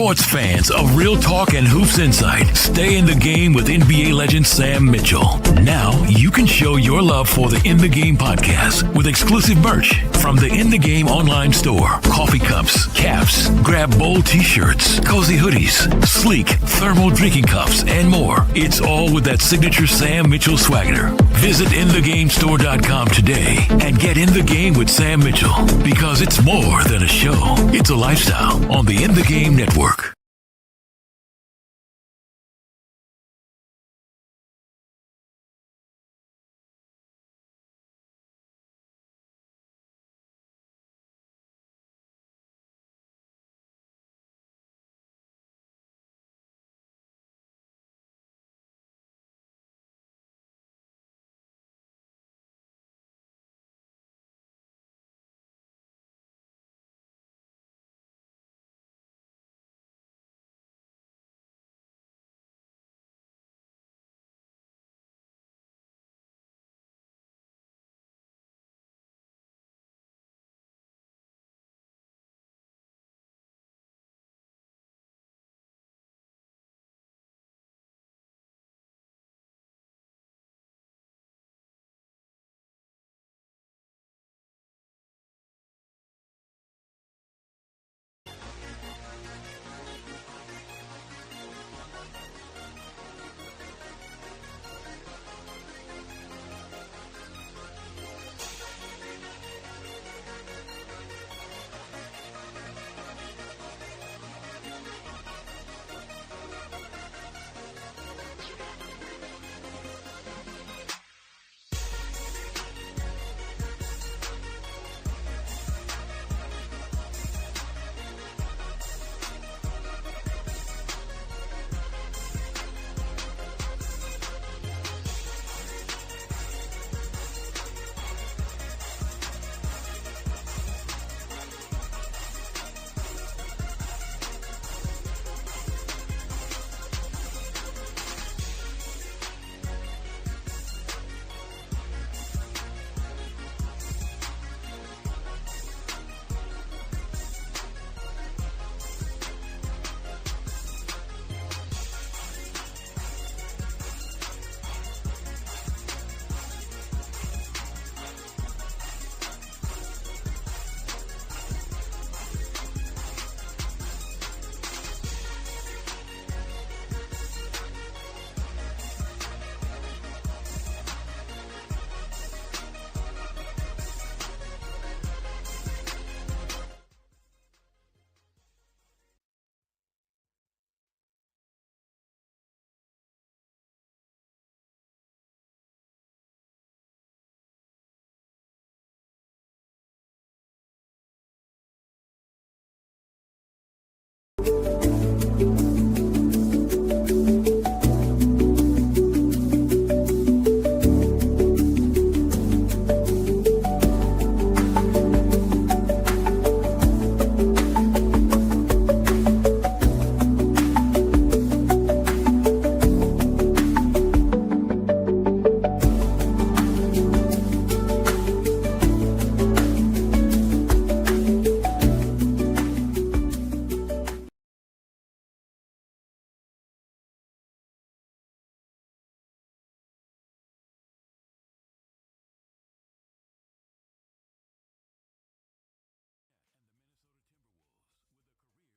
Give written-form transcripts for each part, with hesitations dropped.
Sports fans of Real Talk and Hoops Insight, stay in the game with NBA legend Sam Mitchell. Now you can show your love for the In the Game podcast with exclusive merch from the In the Game online store. Coffee cups, caps, grab bold t-shirts, cozy hoodies, sleek thermal drinking cups, and more. It's all with that signature Sam Mitchell swagger. Visit InTheGameStore.com today and get in the game with Sam Mitchell, because it's more than a show. It's a lifestyle on the In the Game Network.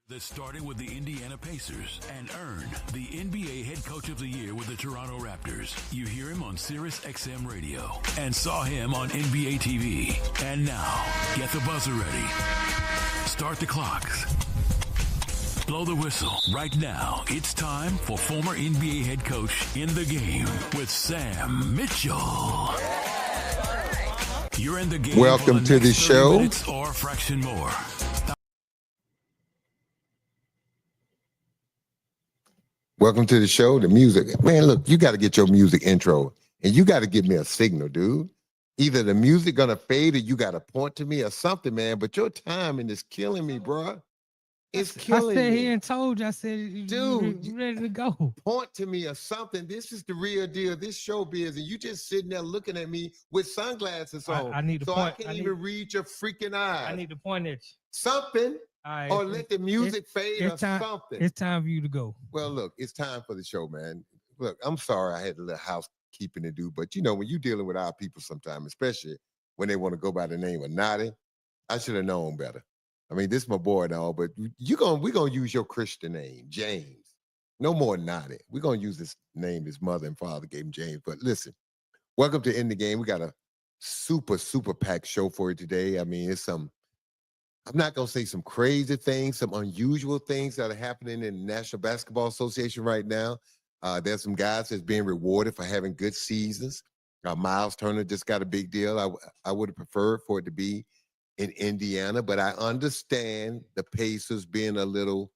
That started with the Indiana Pacers and earned the NBA Head Coach of the Year with the Toronto Raptors. You hear him on Sirius XM Radio and saw him on NBA TV. And now, get the buzzer ready. Start the clocks. Blow the whistle. Right now, it's time for former NBA head coach In the Game with Sam Mitchell. You're in the game. Welcome to the show. Or a fraction more. Welcome to the show. The music. Man, look, you got to get your music intro, and you got to give me a signal, dude. Either the music going to fade or you got to point to me or something, man. But your timing is killing me, bro. It's killing me. I said here and told you. I said, dude, you ready to go. Point to me or something. This is the real deal. This showbiz, and you just sitting there looking at me with sunglasses on. I need to so point. I can't even read your freaking eyes. I need to point at you. Something. All right, or let the music fade or something. It's time for you to go. Well, look, it's time for the show, man. Look, I'm sorry I had a little housekeeping to do, but you know, when you're dealing with our people sometimes, especially when they want to go by the name of Naughty, I should have known better. I mean, this is my boy and all, but we're gonna use your Christian name, James. No more Naughty. We're gonna use this name his mother and father gave him, James. But listen, welcome to In the Game. We got a super packed show for you today. I mean, I'm not going to say some crazy things, some unusual things that are happening in the National Basketball Association right now. There's some guys that's being rewarded for having good seasons. Miles Turner just got a big deal. I would have preferred for it to be in Indiana, but I understand the Pacers being a little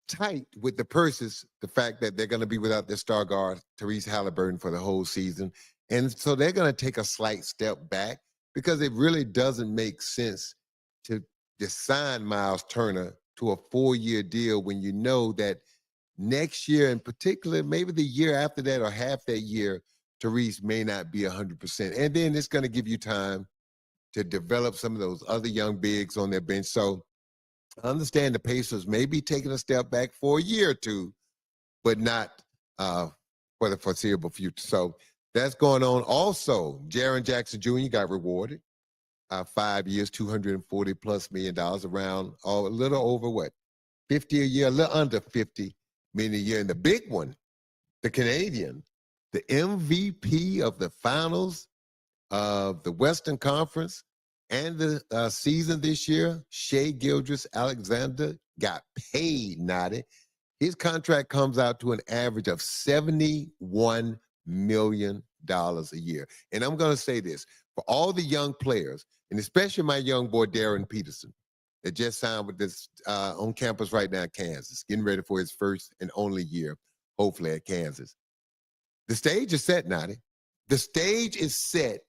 tight with the purses, the fact that they're going to be without their star guard, Therese Halliburton, for the whole season. And so they're going to take a slight step back because it really doesn't make sense to sign Miles Turner to a 4-year deal when you know that next year, in particular, maybe the year after that or half that year, Therese may not be 100%. And then it's going to give you time to develop some of those other young bigs on their bench. So I understand the Pacers may be taking a step back for a year or two, but not for the foreseeable future. So that's going on. Also, Jaren Jackson Jr. got rewarded. 5 years, $240+ million, around a little over what, 50 a year, a little under 50 million a year. And the big one, the Canadian, the MVP of the finals of the Western Conference and the season this year, Shai Gilgeous-Alexander, got paid, Naughty. His contract comes out to an average of $71 million a year. And I'm going to say this, for all the young players, and especially my young boy, Darren Peterson, that just signed with this on campus right now in Kansas, getting ready for his first and only year, hopefully, at Kansas. The stage is set, Naughty. The stage is set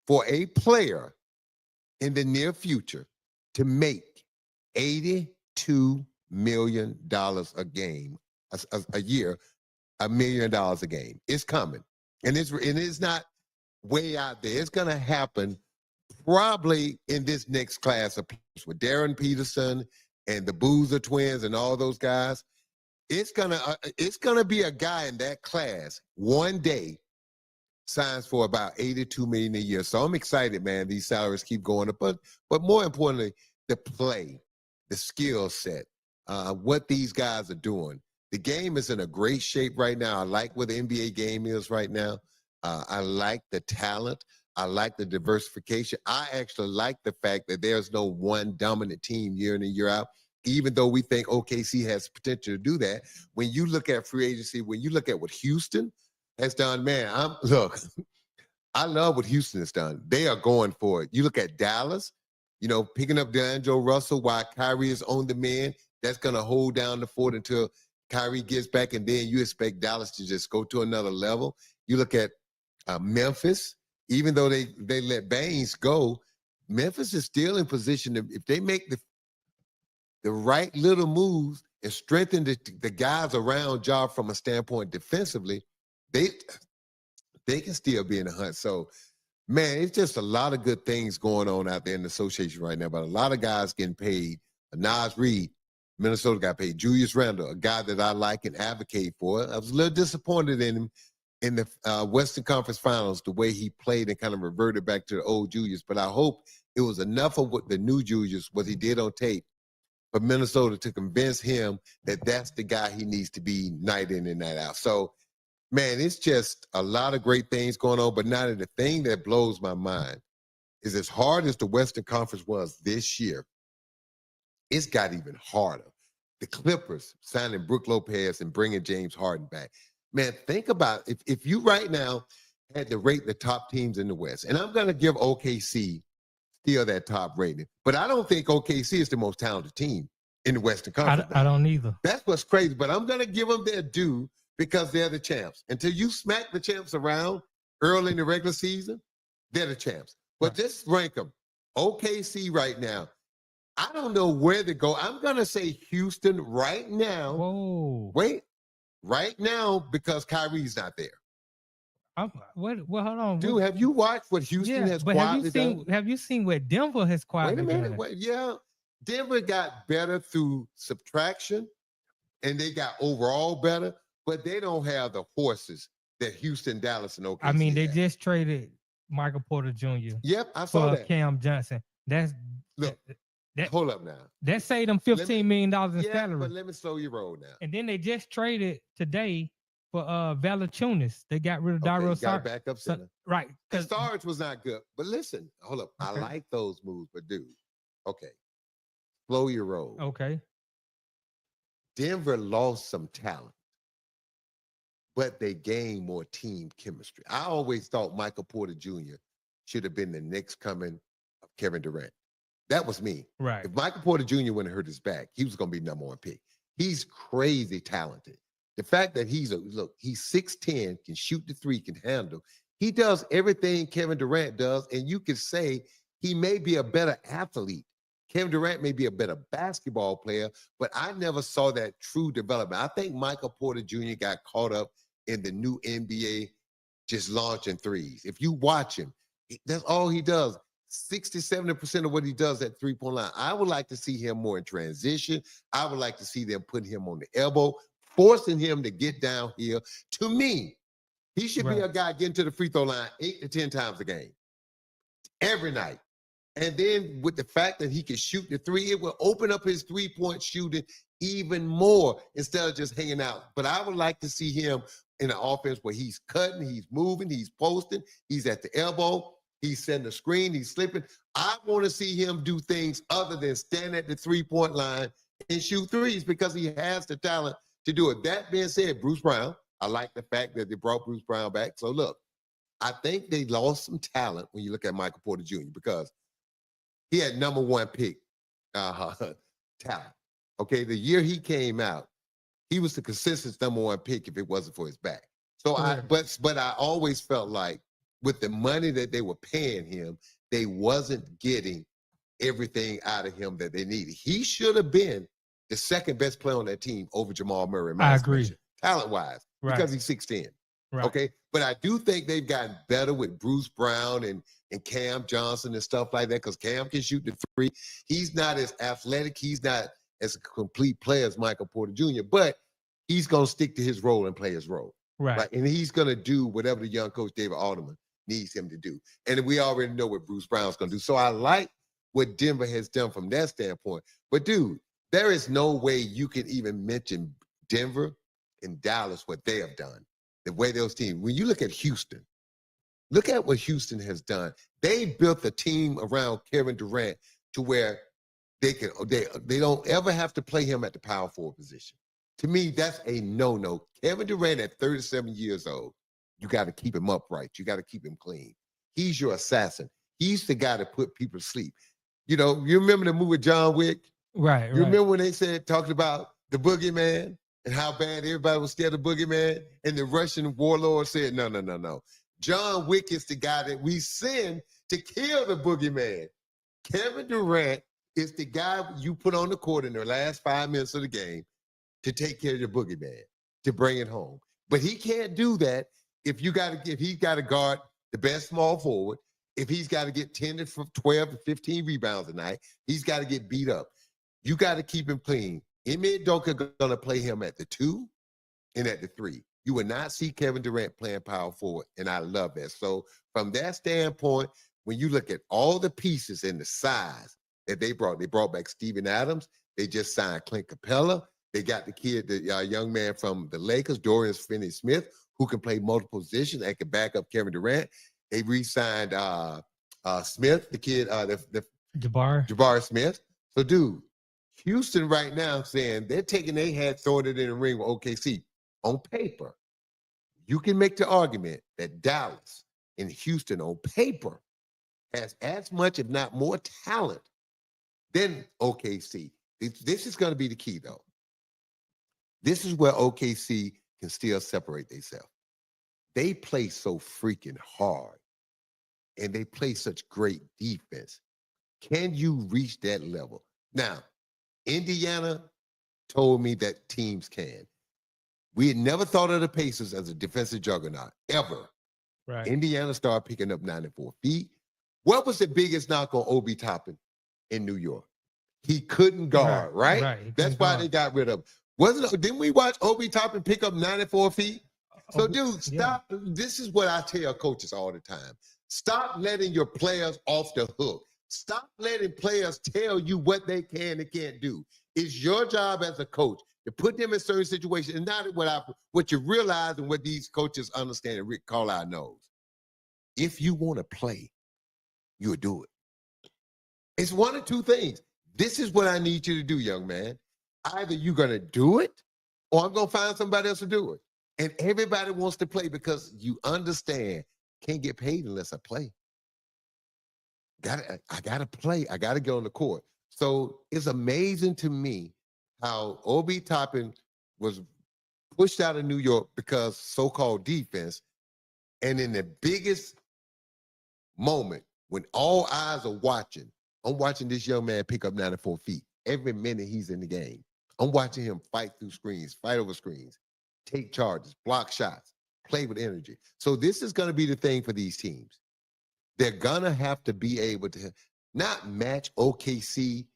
for a player in the near future to make $82 million a game, a year, $1 million a game. It's coming. And it's not way out there. It's going to happen probably in this next class of players with Darren Peterson and the Boozer twins and all those guys. It's gonna be a guy in that class one day signs for about $82 million a year. So I'm excited, man. These salaries keep going up, but more importantly, the play, the skill set, what these guys are doing. The game is in a great shape right now. I like where the NBA game is right now. I like the talent. I like the diversification. I actually like the fact that there's no one dominant team year in and year out, even though we think OKC has potential to do that. When you look at free agency, when you look at what Houston has done, man, I love what Houston has done. They are going for it. You look at Dallas, picking up D'Angelo Russell while Kyrie is on the man. That's going to hold down the fort until Kyrie gets back, and then you expect Dallas to just go to another level. You look at Memphis. Even though they let Baines go, Memphis is still in position to, if they make the right little moves and strengthen the guys around Ja from a standpoint defensively, they can still be in the hunt. So, man, it's just a lot of good things going on out there in the association right now, but a lot of guys getting paid. Naz Reid, Minnesota got paid. Julius Randle, a guy that I like and advocate for. I was a little disappointed in him in the Western Conference Finals, the way he played and kind of reverted back to the old Julius. But I hope it was enough of what the new Julius, what he did on tape, for Minnesota to convince him that that's the guy he needs to be night in and night out. So, man, it's just a lot of great things going on. But now the thing that blows my mind is, as hard as the Western Conference was this year, it's got even harder. The Clippers signing Brook Lopez and bringing James Harden back. Man, think about if you right now had to rate the top teams in the West, and I'm going to give OKC still that top rating, but I don't think OKC is the most talented team in the Western Conference. I don't either. That's what's crazy, but I'm going to give them their due because they're the champs. Until you smack the champs around early in the regular season, they're the champs. But Right. just rank them. OKC right now, I don't know where to go. I'm going to say Houston right now. Whoa. Wait. Right now, because Kyrie's not there. Well, hold on. Dude, have you watched what Houston has quietly done? Have you seen what Denver has quietly Wait a minute. done? Wait, yeah. Denver got better through subtraction, and they got overall better, but they don't have the horses that Houston, Dallas, and OKC I mean, they have. just traded Michael Porter Jr. Yep, I saw for that. Cam Johnson. Look, that hold up now. that saved them $15 million in Yeah, salary. but let me slow your roll now. And then they just traded today for Valanciunas. They got rid of Okay, Dario you got a Saric. backup center. Right. And 'cause- Sarge was not good. But listen, hold up. I Okay. like those moves, but dude, okay. Slow your roll. Okay. Denver lost some talent, but they gained more team chemistry. I always thought Michael Porter Jr. should have been the next coming of Kevin Durant. That was me. Right. If Michael Porter Jr. wouldn't hurt his back, he was going to be #1 pick. He's crazy talented. The fact that he's 6'10", can shoot the three, can handle. He does everything Kevin Durant does, and you could say he may be a better athlete. Kevin Durant may be a better basketball player, but I never saw that true development. I think Michael Porter Jr. got caught up in the new NBA just launching threes. If you watch him, that's all he does. 60-70% of what he does at three-point line. I would like to see him more in transition. I would like to see them putting him on the elbow, forcing him to get down here. To me, he should be a guy getting to the free throw line 8 to 10 times a game, every night. And then with the fact that he can shoot the three, it will open up his three-point shooting even more instead of just hanging out. But I would like to see him in an offense where he's cutting, he's moving, he's posting, he's at the elbow, he's setting the screen, he's slipping. I want to see him do things other than stand at the three-point line and shoot threes because he has the talent to do it. That being said, Bruce Brown, I like the fact that they brought Bruce Brown back. So look, I think they lost some talent when you look at Michael Porter Jr. because he had #1 pick talent. Okay, the year he came out, he was the consistent #1 pick if it wasn't for his back. So but I always felt like with the money that they were paying him, they wasn't getting everything out of him that they needed. He should have been the second best player on that team over Jamal Murray. I agree. Talent-wise, because he's 6'10". Right. Okay, but I do think they've gotten better with Bruce Brown and Cam Johnson and stuff like that because Cam can shoot the three. He's not as athletic. He's not as a complete player as Michael Porter Jr., but he's going to stick to his role and play his role. Right. And he's going to do whatever the young coach David Alderman needs him to do. And we already know what Bruce Brown's going to do. So I like what Denver has done from that standpoint. But, dude, there is no way you can even mention Denver and Dallas, what they have done, the way those teams. When you look at Houston, look at what Houston has done. They built a team around Kevin Durant to where they don't ever have to play him at the power forward position. To me, that's a no-no. Kevin Durant at 37 years old, you got to keep him upright. You got to keep him clean. He's your assassin. He's the guy that put people to sleep. You know, you remember the movie John Wick? Right. You remember when they talked about the boogeyman and how bad everybody was scared of boogeyman? And the Russian warlord said, no. John Wick is the guy that we send to kill the boogeyman. Kevin Durant is the guy you put on the court in the last 5 minutes of the game to take care of the boogeyman, to bring it home. But he can't do that if he's got to guard the best small forward, if he's got to get 10 to 12 to 15 rebounds a night, he's got to get beat up. You got to keep him clean. Ime Udoka going to play him at the 2 and at the 3. You will not see Kevin Durant playing power forward, and I love that. So from that standpoint, when you look at all the pieces and the size that they brought back Steven Adams. They just signed Clint Capella. They got the kid, the young man from the Lakers, Dorian Finney-Smith, who can play multiple positions and can back up Kevin Durant. They re-signed Smith, the kid, the Jabari Smith. So, dude, Houston right now saying they're taking their hat, throwing it in the ring with OKC. On paper, you can make the argument that Dallas and Houston on paper has as much, if not more, talent than OKC. This is going to be the key, though. This is where OKC can still separate themselves. They play so freaking hard, and they play such great defense. Can you reach that level? Now, Indiana told me that teams can. We had never thought of the Pacers as a defensive juggernaut, ever. Right. Indiana started picking up 94 feet. What was the biggest knock on Obi Toppin in New York? He couldn't guard, right? Right. That's why they got rid of him. Didn't we watch Obi Toppin pick up 94 feet? So, dude, stop. Yeah. This is what I tell coaches all the time. Stop letting your players off the hook. Stop letting players tell you what they can and can't do. It's your job as a coach to put them in certain situations. And not what you realize and what these coaches understand and Rick Carlisle knows. If you want to play, you'll do it. It's one of two things. This is what I need you to do, young man. Either you're going to do it or I'm going to find somebody else to do it. And everybody wants to play because you understand, can't get paid unless I play. I got to play. I got to get on the court. So it's amazing to me how Obi Toppin was pushed out of New York because so-called defense. And in the biggest moment, when all eyes are watching, I'm watching this young man pick up 94 feet every minute he's in the game. I'm watching him fight through screens, fight over screens, take charges, block shots, play with energy. So this is going to be the thing for these teams. They're going to have to be able to not match OKC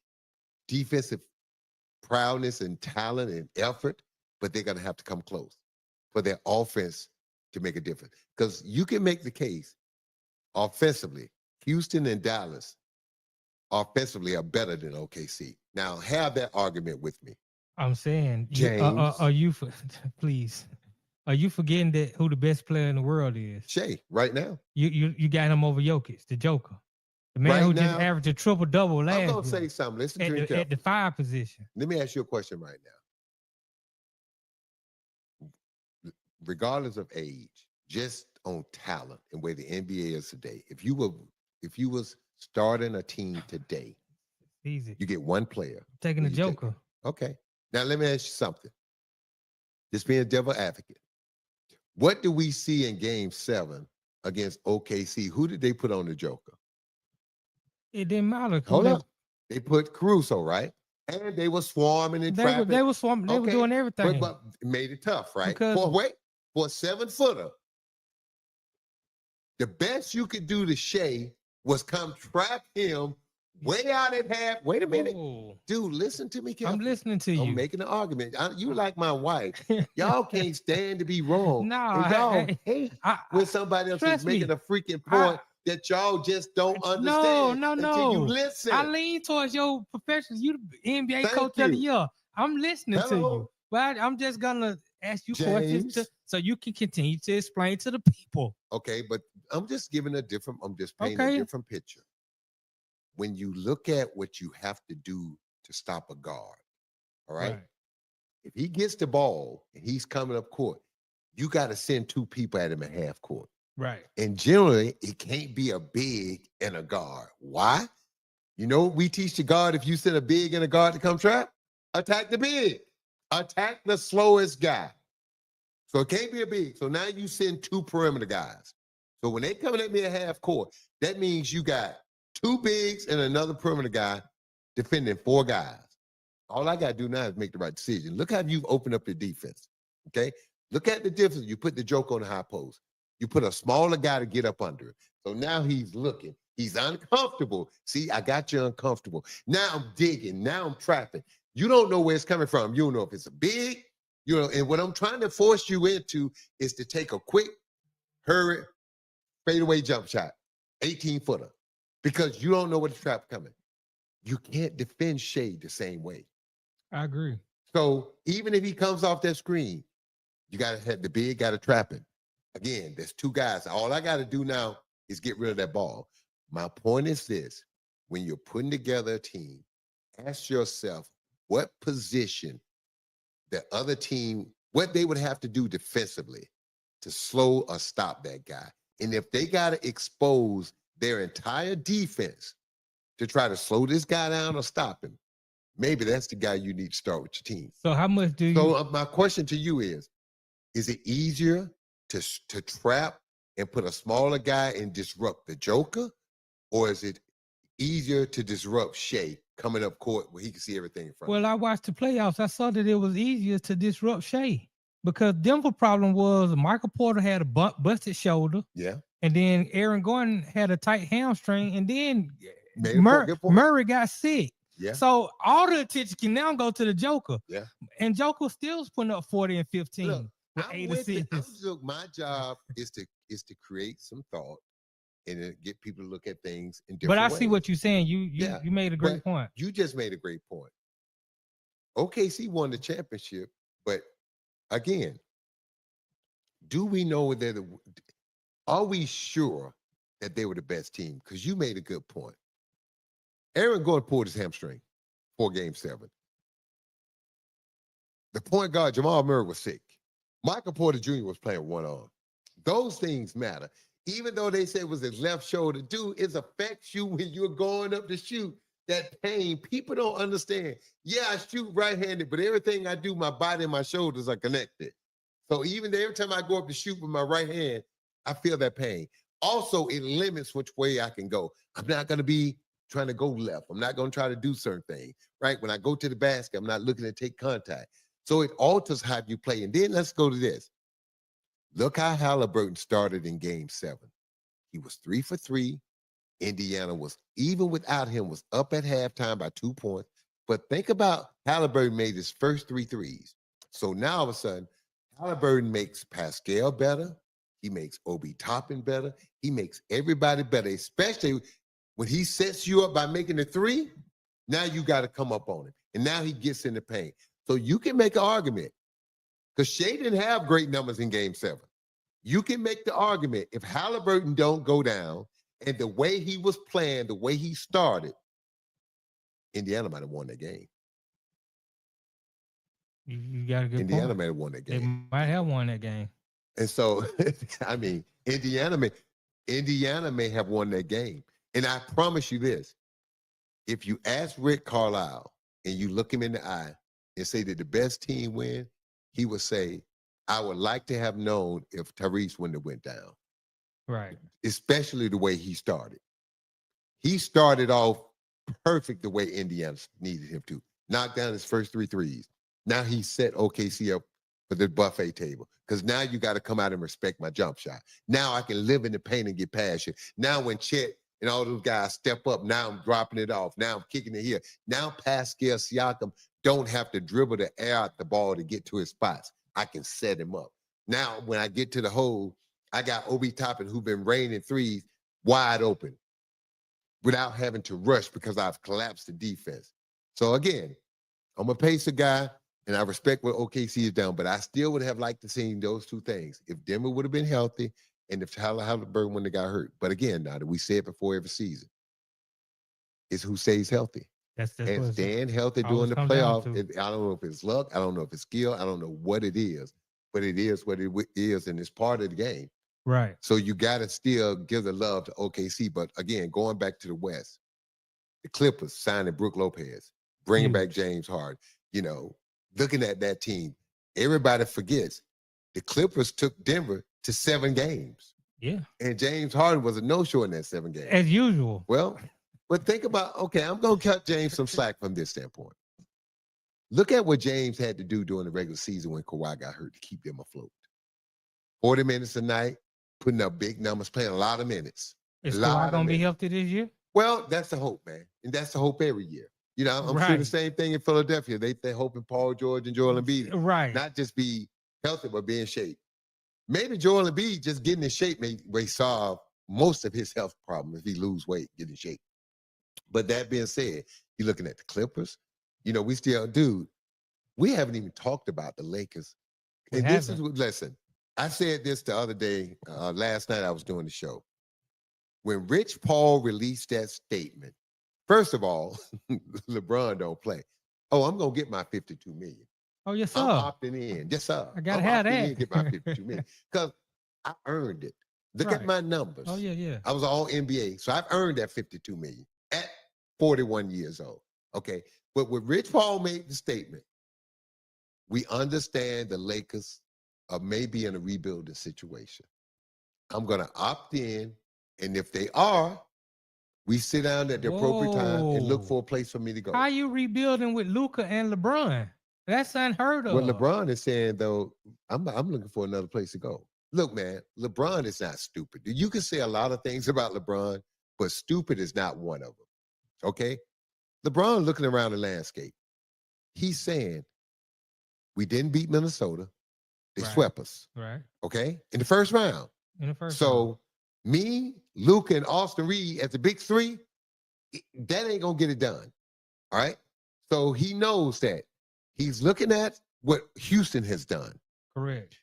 defensive prowess and talent and effort, but they're going to have to come close for their offense to make a difference. Because you can make the case offensively, Houston and Dallas offensively are better than OKC. Now, have that argument with me. I'm saying, James, please, are you forgetting that who the best player in the world is? Shai, right now. You got him over Jokic, the Joker. The man right who now, just averaged a triple-double last year. I'm going to say something. Listen to me at the 5 position. Let me ask you a question right now. Regardless of age, just on talent and where the NBA is today, if you was starting a team today, easy. You get one player. I'm taking the Joker. Okay. Now let me ask you something. Just being a devil advocate. What do we see in Game 7 against OKC? Who did they put on the Joker? It didn't matter. Hold up. They put Caruso, right? And they were swarming and trapping. They were swarming. They were doing everything. But made it tough, right? Because For a 7-footer, the best you could do to Shai was come trap him way out at half. Wait a minute. Ooh. Dude, listen to me carefully. I'm listening to you. I'm making an argument. You like my wife. Y'all can't stand to be wrong. No, y'all hate when somebody else is making a freaking point that y'all just don't understand. No. Until you listen. I lean towards your professionals. You the NBA coach of the year. I'm listening to you. But I'm just gonna ask you questions so you can continue to explain to the people. Okay, but I'm just painting a different picture. When you look at what you have to do to stop a guard, all right? If he gets the ball and he's coming up court, you got to send 2 people at him at half court. Right. And generally, it can't be a big and a guard. Why? You know, we teach the guard, if you send a big and a guard to come trap, attack the big. Attack the slowest guy. So it can't be a big. So now you send 2 perimeter guys. So when they coming at me at half court, that means you got 2 bigs and another perimeter guy defending 4 guys. All I got to do now is make the right decision. Look how you've opened up the defense, okay? Look at the difference. You put the joke on the high post. You put a smaller guy to get up under it. So now he's looking. He's uncomfortable. See, I got you uncomfortable. Now I'm digging. Now I'm trapping. You don't know where it's coming from. You don't know if it's a big, and what I'm trying to force you into is to take a quick, hurry, fadeaway jump shot, 18-footer. Because you don't know what the trap coming. You can't defend Shai the same way. I agree. So even if he comes off that screen, you got to have the big, got to trap him. Again, there's 2 guys. All I got to do now is get rid of that ball. My point is this. When you're putting together a team, ask yourself what position the other team, what they would have to do defensively to slow or stop that guy. And if they got to expose their entire defense to try to slow this guy down or stop him, maybe that's the guy you need to start with your team. So how much do you... So my question to you is it easier to trap and put a smaller guy and disrupt the Joker? Or is it easier to disrupt Shai coming up court where he can see everything in front of him? Well, I watched the playoffs. I saw that it was easier to disrupt Shai because Denver problem was Michael Porter had a busted shoulder. Yeah. And then Aaron Gordon had a tight hamstring, and then Murray got sick. Yeah. So all the attention can now go to the Joker. Yeah. And Joker still's putting up 40 and 15 Look, with 8 assists. Look, my job is to create some thought and then get people to look at things in different ways. But I see what you're saying. You made a great point. You just made a great point. OKC won the championship, but again, do we know that? Are we sure that they were the best team? Because you made a good point. Aaron Gordon pulled his hamstring for Game 7. The point guard, Jamal Murray, was sick. Michael Porter Jr. was playing one arm. Those things matter. Even though they say it was his left shoulder, dude, it affects you when you're going up to shoot. That pain, people don't understand. Yeah, I shoot right-handed, but everything I do, my body and my shoulders are connected. So even every time I go up to shoot with my right hand, I feel that pain. Also, it limits which way I can go. I'm not going to be trying to go left. I'm not going to try to do certain things, right? When I go to the basket, I'm not looking to take contact. So it alters how you play. And then let's go to this. Look how Halliburton started in Game 7. He was 3 for 3. Indiana was, even without him, was up at halftime by 2 points. But think about Halliburton made his first 3 threes. So now all of a sudden, Halliburton makes Pascal better. He makes Obi Toppin better. He makes everybody better, especially when he sets you up by making the 3. Now you got to come up on him. And now he gets in the paint. So you can make an argument. Because Shai didn't have great numbers in Game 7. You can make the argument if Halliburton don't go down and the way he was playing, the way he started, Indiana might have won that game. You got a good Indiana point. might have won that game. They might have won that game. And so, I mean, Indiana may have won that game. And I promise you this, if you ask Rick Carlisle and you look him in the eye and say that the best team win, he would say, I would like to have known if Tyrese wouldn't have went down. Right. Especially the way he started. He started off perfect the way Indiana needed him to. Knocked down his first 3 threes. Now he set OKC up for the buffet table. Because now you got to come out and respect my jump shot. Now I can live in the paint and get past you. Now when Chet and all those guys step up, now I'm dropping it off. Now I'm kicking it here. Now Pascal Siakam don't have to dribble the air out the ball to get to his spots. I can set him up. Now when I get to the hole, I got Obi Toppin, who's been raining threes wide open without having to rush because I've collapsed the defense. So again, I'm a pacer guy, and I respect what OKC has done, but I still would have liked to see those 2 things. If Denver would have been healthy and if Halliburton wouldn't have got hurt. But again, now that we say it before every season, it's who stays healthy. And staying healthy during the playoffs, I don't know if it's luck, I don't know if it's skill, I don't know what it is, but it is what it is, and it's part of the game. Right. So you got to still give the love to OKC. But again, going back to the West, the Clippers signing Brook Lopez, bringing back James Harden, looking at that team, everybody forgets the Clippers took Denver to 7 games. Yeah. And James Harden was a no-show in that 7 games. As usual. Well, but think about, okay, I'm going to cut James some slack from this standpoint. Look at what James had to do during the regular season when Kawhi got hurt to keep them afloat. 40 minutes a night, putting up big numbers, playing a lot of minutes. Is Kawhi going to be healthy this year? Well, that's the hope, man. And that's the hope every year. I'm sure the same thing in Philadelphia. They hoping Paul George and Joel Embiid not just be healthy, but be in shape. Maybe Joel Embiid just getting in shape may solve most of his health problems if he lose weight, get in shape. But that being said, you're looking at the Clippers. We still, we haven't even talked about the Lakers. And listen, I said this the other day, last night I was doing the show. When Rich Paul released that statement, first of all, LeBron don't play. Oh, I'm going to get my $52 million. Oh, yes, sir. I'm opting in. Yes, sir. I got to have that. Get my $52 million. Because I earned it. Look at my numbers. Oh, yeah. I was all NBA. So I've earned that $52 million at 41 years old. Okay. But when Rich Paul made the statement, we understand the Lakers are maybe in a rebuilding situation. I'm going to opt in. And if they are, we sit down at the appropriate time and look for a place for me to go. How are you rebuilding with Luka and LeBron? That's unheard of. What LeBron is saying, though, I'm looking for another place to go. Look, man, LeBron is not stupid. You can say a lot of things about LeBron, but stupid is not one of them. Okay? LeBron looking around the landscape. He's saying, we didn't beat Minnesota. They swept us. Right. Okay? In the first round. So me, Luka, and Austin Reed as the big three, that ain't going to get it done. All right? So he knows that. He's looking at what Houston has done. Correct.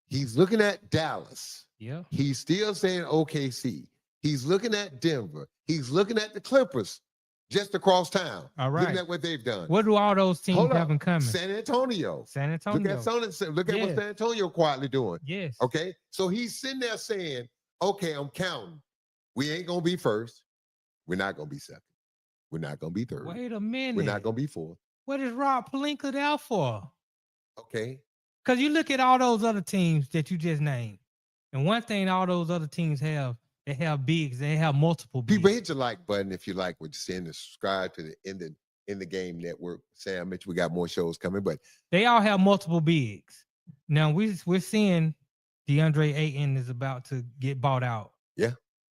He's looking at Dallas. Yeah. He's still saying OKC. He's looking at Denver. He's looking at the Clippers just across town. All right. Looking at what they've done. What do all those teams have in common? San Antonio. Look at what San Antonio quietly doing. Yes. Okay? So he's sitting there saying, okay, I'm counting. We ain't going to be first. We're not going to be second. We're not going to be third. Wait a minute. We're not going to be fourth. What is Rob Pelinka there for? Okay. Because you look at all those other teams that you just named. And one thing all those other teams have, they have bigs. They have multiple bigs. People, hit your like button if you like what you're seeing. And subscribe to the In the Game Network. Sam Mitchell, we got more shows coming, but they all have multiple bigs. Now we're seeing DeAndre Ayton is about to get bought out. Yeah.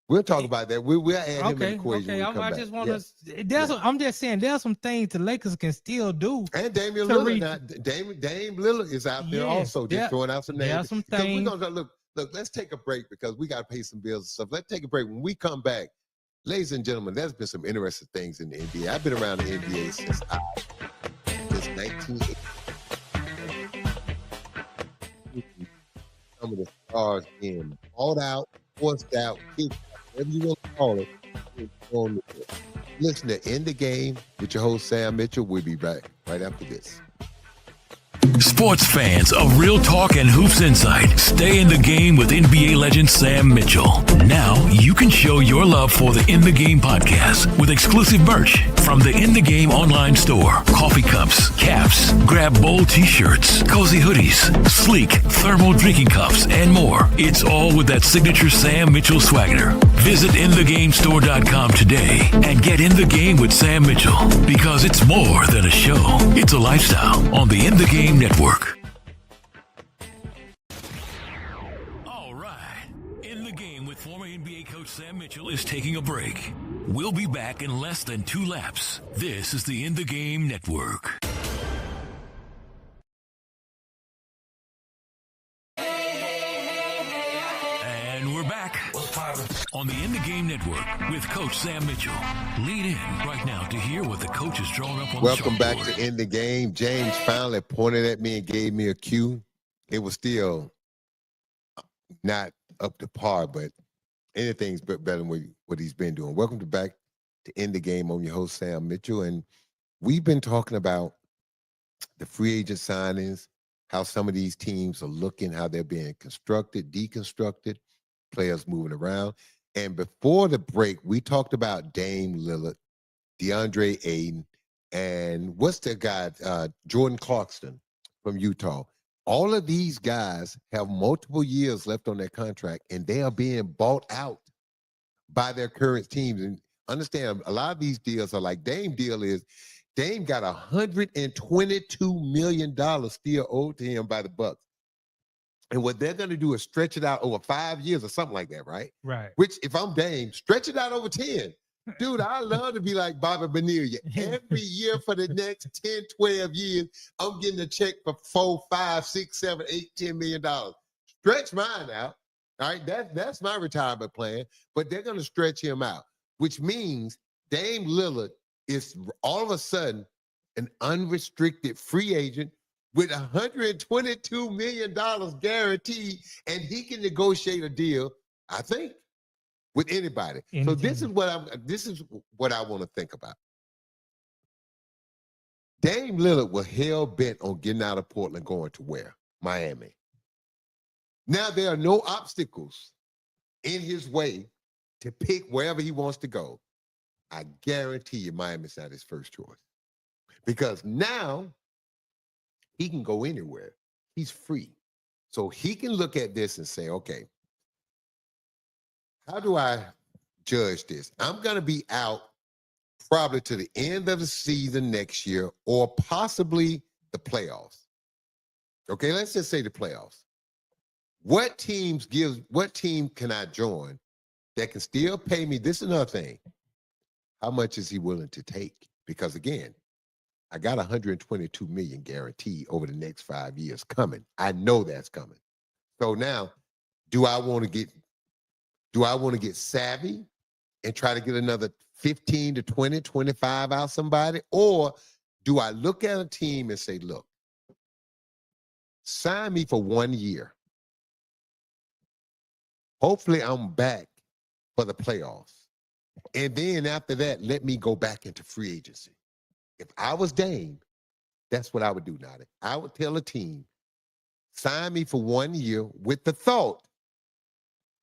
We'll talk about that. We'll add him in the equation. Okay, I just want to. I'm just saying, there's some things the Lakers can still do. And Damian Lillard, Dame Lillard is out there also, just throwing out some names. There are some things. We're gonna look. Let's take a break because we got to pay some bills and stuff. Let's take a break. When we come back, ladies and gentlemen, there's been some interesting things in the NBA. I've been around the NBA since 1980. Some of the stars being bought out, forced out, kicked out, whatever you want to call it. Listen to In the Game with your host, Sam Mitchell. We'll be back right after this. Sports fans of Real Talk and Hoops Insight, stay in the game with NBA legend Sam Mitchell. Now you can show your love for the In the Game podcast with exclusive merch from the In the Game online store. Coffee cups, caps, grab bowl t-shirts, cozy hoodies, sleek thermal drinking cups, and more. It's all with that signature Sam Mitchell swagger. Visit InTheGameStore.com today and get in the game with Sam Mitchell, because it's more than a show. It's a lifestyle on the In the Game Network. All right. In the Game with former NBA coach Sam Mitchell is taking a break. We'll be back in less than 2 laps. This is the In the Game Network. And we're back on the In the Game Network with Coach Sam Mitchell. Lead in right now to hear what the coach has drawn up on the Welcome back to In the Game. James finally pointed at me and gave me a cue. It was still not up to par, but anything's better than what he's been doing. Welcome back to In the Game. I'm your host, Sam Mitchell, and we've been talking about the free agent signings, how some of these teams are looking, how they're being constructed, deconstructed, players moving around. And before the break, we talked about Dame Lillard, DeAndre Ayton, and what's the guy, Jordan Clarkson from Utah. All of these guys have multiple years left on their contract, and they are being bought out by their current teams. And understand, a lot of these deals are like Dame deal is, Dame got $122 million still owed to him by the Bucks. And what they're going to do is stretch it out over 5 years or something like that, right? Right. Which, if I'm Dame, stretch it out over 10. Dude, I love to be like Bobby Bonilla. Every year for the next 10, 12 years, I'm getting a check for 4, 5, 6, 7, 8, $10 million. Stretch mine out. All right, that's my retirement plan. But they're going to stretch him out, which means Dame Lillard is all of a sudden an unrestricted free agent with $122 million guaranteed, and he can negotiate a deal, I think, with anybody. Indeed. So this is what I want to think about. Dame Lillard was hell bent on getting out of Portland, going to where? Miami. Now there are no obstacles in his way to pick wherever he wants to go. I guarantee you Miami's not his first choice. Because now he can go anywhere. He's free. So he can look at this and say, okay, how do I judge this? I'm going to be out probably to the end of the season next year or possibly the playoffs. Okay, let's just say the playoffs. What team can I join that can still pay me? This is another thing. How much is he willing to take? Because again, I got 122 million guaranteed over the next 5 years coming. I know that's coming. So now, do I want to get savvy and try to get another 15 to 20, 25 out somebody? Or do I look at a team and say, look, sign me for 1 year. Hopefully I'm back for the playoffs. And then after that, let me go back into free agency. If I was Dame, that's what I would do, Nadi. I would tell a team, sign me for 1 year with the thought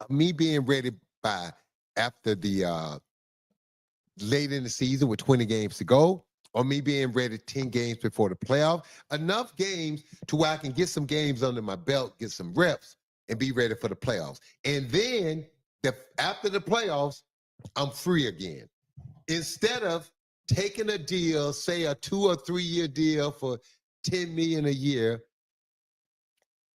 of me being ready by after the late in the season with 20 games to go, or me being ready 10 games before the playoff. Enough games to where I can get some games under my belt, get some reps, and be ready for the playoffs. And then after the playoffs, I'm free again. Instead of taking a deal, say a 2 or 3 year deal for $10 million a year,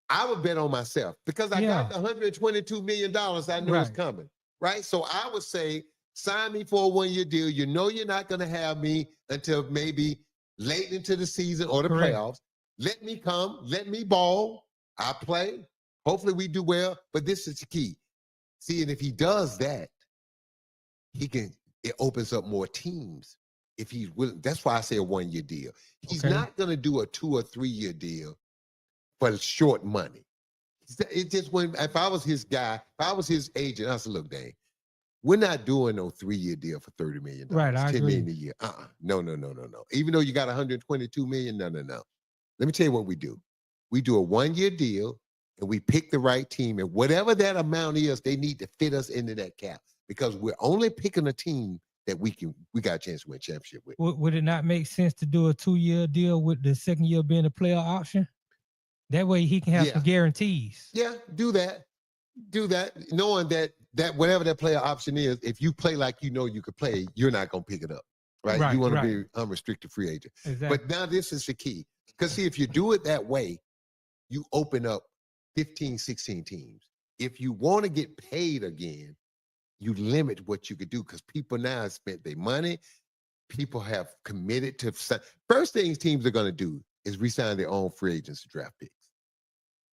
I would bet on myself because I got the $122 million I know is coming, right? So I would say, sign me for a 1 year deal. You know you're not going to have me until maybe late into the season or the playoffs. Let me come. Let me ball. I play. Hopefully we do well, but this is the key. See, and if he does that, it opens up more teams if he's willing. That's why I say a 1 year deal. He's not going to do a 2 or 3 year deal for short money. It just if I was his guy, if I was his agent, I said, look, Dane, we're not doing no 3 year deal for $30 million. Right, I $10 agree. million a year. No. Even though you got 122 million, no. Let me tell you what we do. We do a 1 year deal and we pick the right team, and whatever that amount is, they need to fit us into that cap because we're only picking a team that we got a chance to win championship with. Would it not make sense to do a 2 year deal with the second year being a player option? That way he can have some guarantees. Yeah, do that. Knowing that whatever that player option is, if you play like you know you could play, you're not going to pick it up, right? You want to be unrestricted free agent. Exactly. But now this is the key. Because see, if you do it that way, you open up 15, 16 teams. If you want to get paid again, you limit what you could do because people now have spent their money. People have committed to first things teams are going to do is re-sign their own free agents to draft picks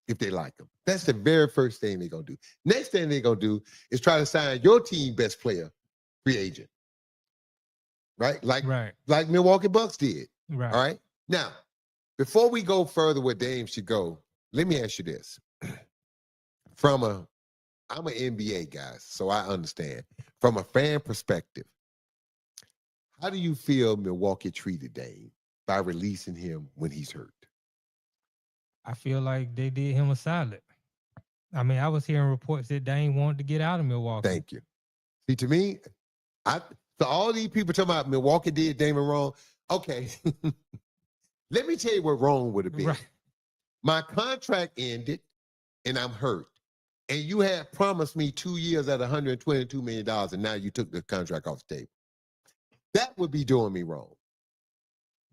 if they like them. That's the very first thing they're going to do. Next thing they're going to do is try to sign your team best player free agent. Right? Like Milwaukee Bucks did. Right. All right? Now, before we go further where Dame should go, let me ask you this. I'm an NBA guy, so I understand. From a fan perspective, how do you feel Milwaukee treated Dame by releasing him when he's hurt? I feel like they did him a solid. I mean, I was hearing reports that Dame wanted to get out of Milwaukee. Thank you. See, to me, so all these people talking about Milwaukee did Damon wrong. Okay. Let me tell you what wrong would have been. Right. My contract ended and I'm hurt. And you had promised me 2 years at $122 million, and now you took the contract off the table. That would be doing me wrong.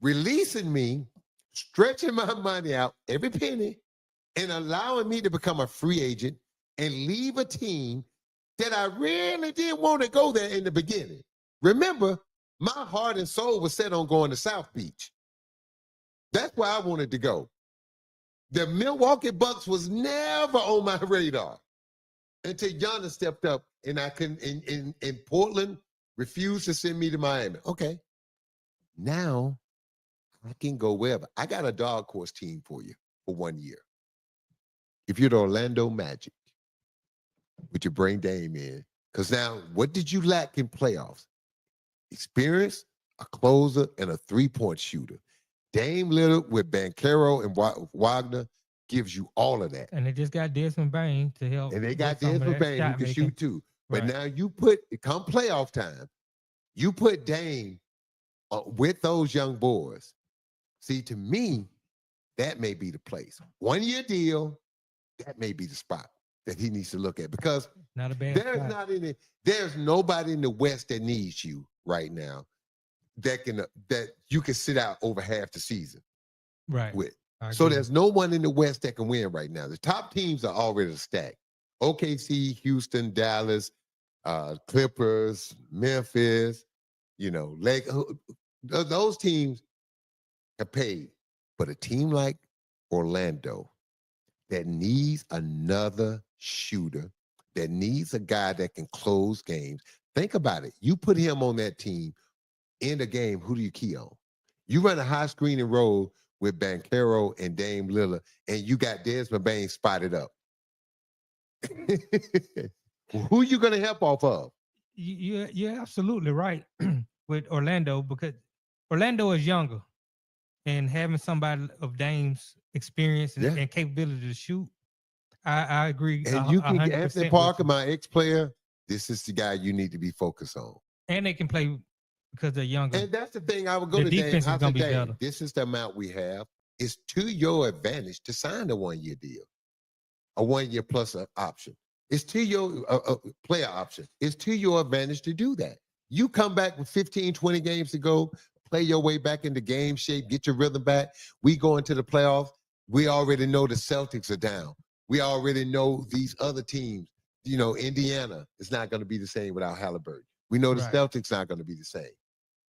Releasing me, stretching my money out, every penny, and allowing me to become a free agent and leave a team that I really didn't want to go there in the beginning. Remember, my heart and soul was set on going to South Beach. That's where I wanted to go. The Milwaukee Bucks was never on my radar until Giannis stepped up and I couldn't, in Portland, refused to send me to Miami. Okay. Now I can go wherever. I got a dog course team for you for 1 year. If you're the Orlando Magic, would you bring Dame in? Because now, what did you lack in playoffs? Experience, a closer, and a three-point shooter. Dame Lillard with Banchero and Wagner gives you all of that. And they just got Desmond Bain to help. And they got Desmond Bain who can shoot too. But now come playoff time, you put Dame with those young boys. See, to me, that may be the place. 1 year deal, that may be the spot that he needs to look at because not a bad there's nobody in the West that needs you right now that you can sit out over half the season with. So there's no one in the West that can win right now. The top teams are already stacked. OKC, Houston, Dallas, Clippers, Memphis, Those teams have paid. But a team like Orlando that needs another shooter, that needs a guy that can close games. Think about it. You put him on that team in the game, who do you key on? You run a high screen and roll with Banchero and Dame Lillard, and you got Desmond Bain spotted up. Who you going to help off of? You're absolutely right with Orlando, because Orlando is younger, and having somebody of Dame's experience and capability to shoot, I agree. And you can, Anthony Parker, my ex-player, this is the guy you need to be focused on. And they can play because they're younger. And that's the thing. I would go to Dame. I said, Dame, this is the amount we have. It's to your advantage to sign a one-year deal, a 1 year plus option. It's to your player option. It's to your advantage to do that. You come back with 15, 20 games to go, play your way back into game shape, get your rhythm back. We go into the playoffs. We already know the Celtics are down. We already know these other teams. You know, Indiana is not going to be the same without Halliburton. We know the Celtics not going to be the same.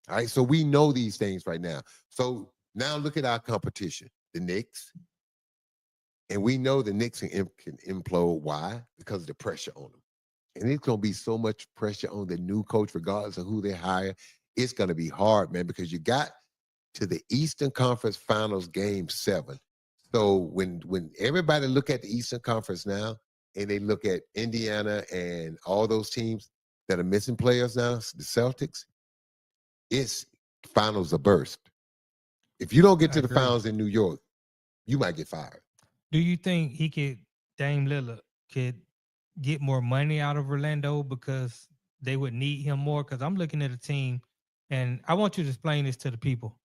All right, so we know these things right now. So now look at our competition, the Knicks. And we know the Knicks can implode. Why? Because of the pressure on them. And it's going to be so much pressure on the new coach, regardless of who they hire. It's going to be hard, man, because you got to the Eastern Conference Finals Game 7. So when everybody look at the Eastern Conference now, and they look at Indiana and all those teams that are missing players now, the Celtics, it's finals a burst. If you don't get to the finals in New York, you might get fired. Do you think Dame Lillard could get more money out of Orlando because they would need him more? Because I'm looking at a team, and I want you to explain this to the people.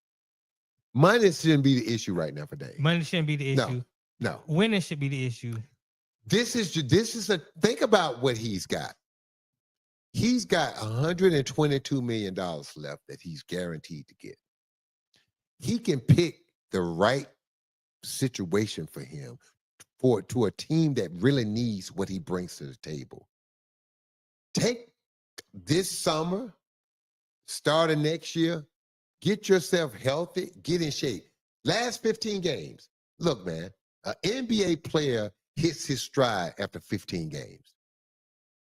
Money shouldn't be the issue right now for Dame. Money shouldn't be the issue. No. Winning should be the issue. Think about what he's got. He's got $122 million left that he's guaranteed to get. He can pick the right situation for him to a team that really needs what he brings to the table. Take this summer, starting next year, get yourself healthy, get in shape. Last 15 games. Look, man, an NBA player hits his stride after 15 games.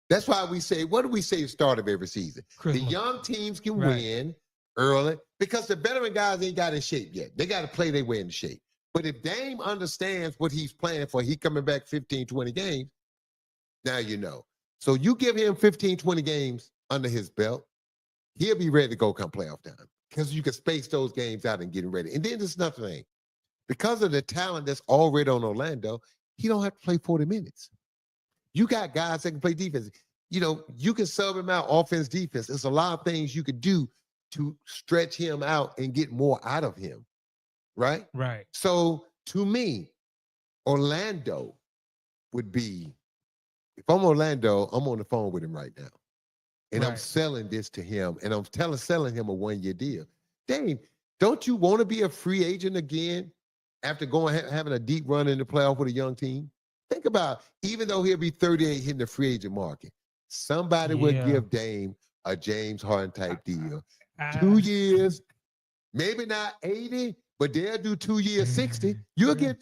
That's why we say, what do we say at the start of every season? Christmas. The young teams can win early because the veteran guys ain't got in shape yet. They got to play their way into shape. But if Dame understands what he's playing for, he coming back 15, 20 games, now you know. So you give him 15, 20 games under his belt, he'll be ready to go come playoff time because you can space those games out and get him ready. And then there's another thing. Because of the talent that's already on Orlando, he don't have to play 40 minutes. You got guys that can play defense. You know, you can sub him out offense, defense. There's a lot of things you could do to stretch him out and get more out of him. Right? Right. So to me, Orlando would be, if I'm Orlando, I'm on the phone with him right now. And I'm selling this to him. And I'm selling him a 1 year deal. Dame, don't you want to be a free agent again after having a deep run in the playoff with a young team? Think about, even though he'll be 38 hitting the free agent market, somebody would give Dame a James Harden type deal. 2 years, maybe not 80, but they'll do 2 years, 60. You'll give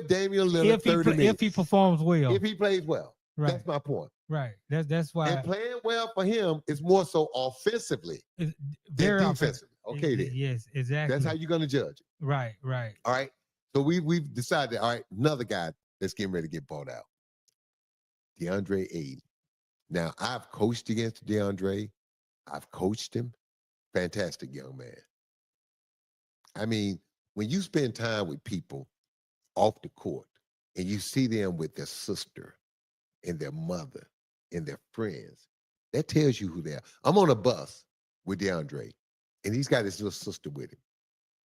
Damian Lillard 30 minutes. If he performs well. If he plays well. Right. That's my point. Right. That's why. And playing well for him is more so offensively than defensively. Okay, then. Yes, exactly. That's how you're going to judge it. Right. All right. So we've decided, all right, another guy that's getting ready to get bought out. DeAndre Ayton. Now, I've coached against DeAndre. I've coached him. Fantastic young man. I mean, when you spend time with people off the court and you see them with their sister and their mother and their friends, that tells you who they are. I'm on a bus with DeAndre, and he's got his little sister with him.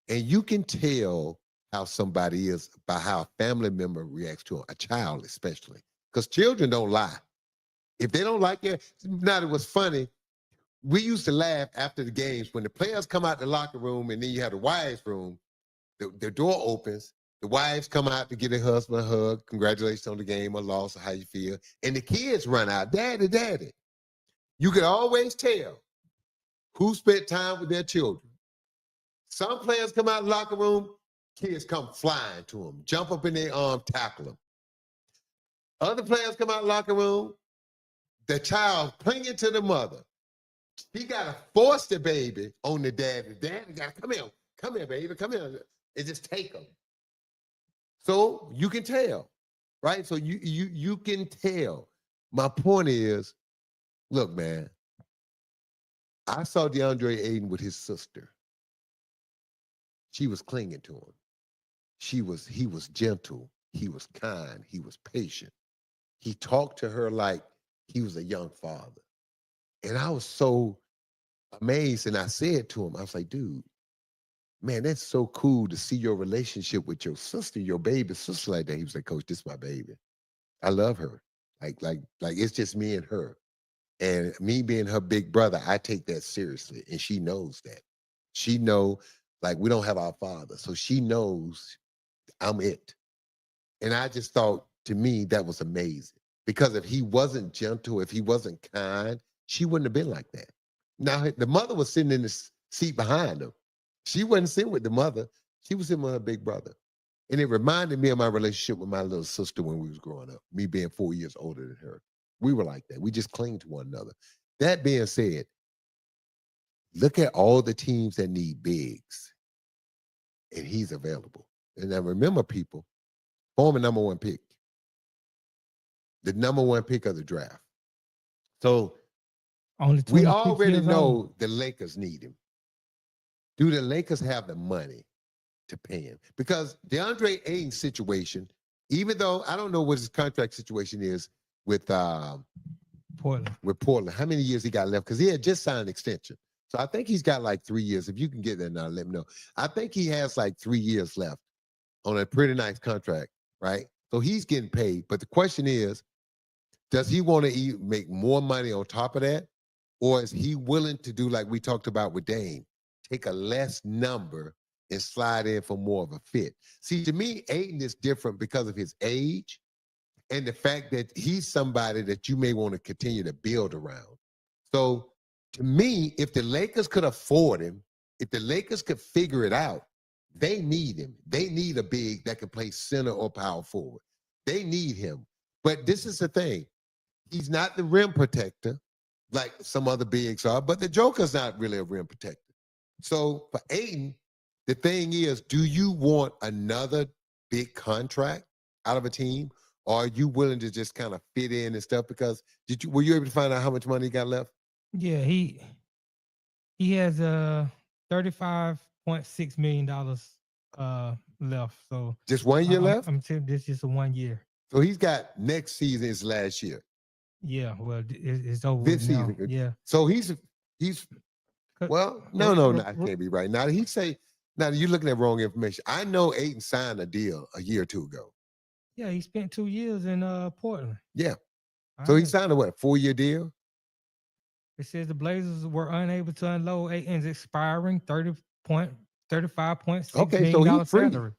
And you can tell how somebody is by how a family member reacts to him, a child especially, because children don't lie. If they don't like it, now it was funny. We used to laugh after the games when the players come out the locker room and then you have the wives' room, the door opens, the wives come out to get their husband a hug, congratulations on the game or loss or how you feel, and the kids run out, daddy, daddy. You can always tell who spent time with their children Some players come out of the locker room, kids come flying to them, jump up in their arm, tackle them. Other players come out of the locker room, the child clinging to the mother. He got to force the baby on the dad. The dad got to come here, baby, come here, and just take him. So you can tell, right? So you can tell. My point is, look, man, I saw DeAndre Ayton with his sister. She was clinging to him. He was gentle. He was kind. He was patient. He talked to her like he was a young father. And I was so amazed. And I said to him, I was like, dude, man, that's so cool to see your relationship with your sister, your baby sister like that. He was like, Coach, this is my baby. I love her. Like it's just me and her. And me being her big brother, I take that seriously. And she knows that. She know, like, we don't have our father. So she knows I'm it. And I just thought, to me, that was amazing. Because if he wasn't gentle, if he wasn't kind, she wouldn't have been like that. Now, the mother was sitting in the seat behind him. She wasn't sitting with the mother. She was sitting with her big brother. And it reminded me of my relationship with my little sister when we was growing up, me being 4 years older than her. We were like that. We just cling to one another. That being said, look at all the teams that need bigs. And he's available. And now remember, people, former number 1 pick. The number 1 pick of the draft. So we already know the Lakers need him. Do the Lakers have the money to pay him? Because DeAndre Ayton's situation, even though I don't know what his contract situation is with Portland. How many years he got left? Because he had just signed an extension. So I think he's got like 3 years. If you can get that now, let me know. I think he has like 3 years left on a pretty nice contract, right? So he's getting paid. But the question is, does he want to make more money on top of that? Or is he willing to do like we talked about with Dame, take a less number and slide in for more of a fit? See, to me, Ayton is different because of his age and the fact that he's somebody that you may want to continue to build around. So to me, if the Lakers could afford him, if the Lakers could figure it out, they need him. They need a big that can play center or power forward. They need him. But this is the thing. He's not the rim protector like some other bigs are, but the Joker's not really a rim protector. So for Ayton, the thing is, do you want another big contract out of a team? Or are you willing to just kind of fit in and stuff? Because were you able to find out how much money he got left? Yeah, he has $35.6 million left. So just 1 year left? I'm saying this is just a 1 year. So he's got next season is last year. Yeah, well, it's over this now. season. Yeah. So he's well, no, that can't be right. Now you're looking at wrong information. I know Ayton signed a deal a year or two ago. Yeah, he spent 2 years in Portland. Yeah. So he signed a 4-year deal? It says the Blazers were unable to unload Ayton's expiring $35.6 million salary.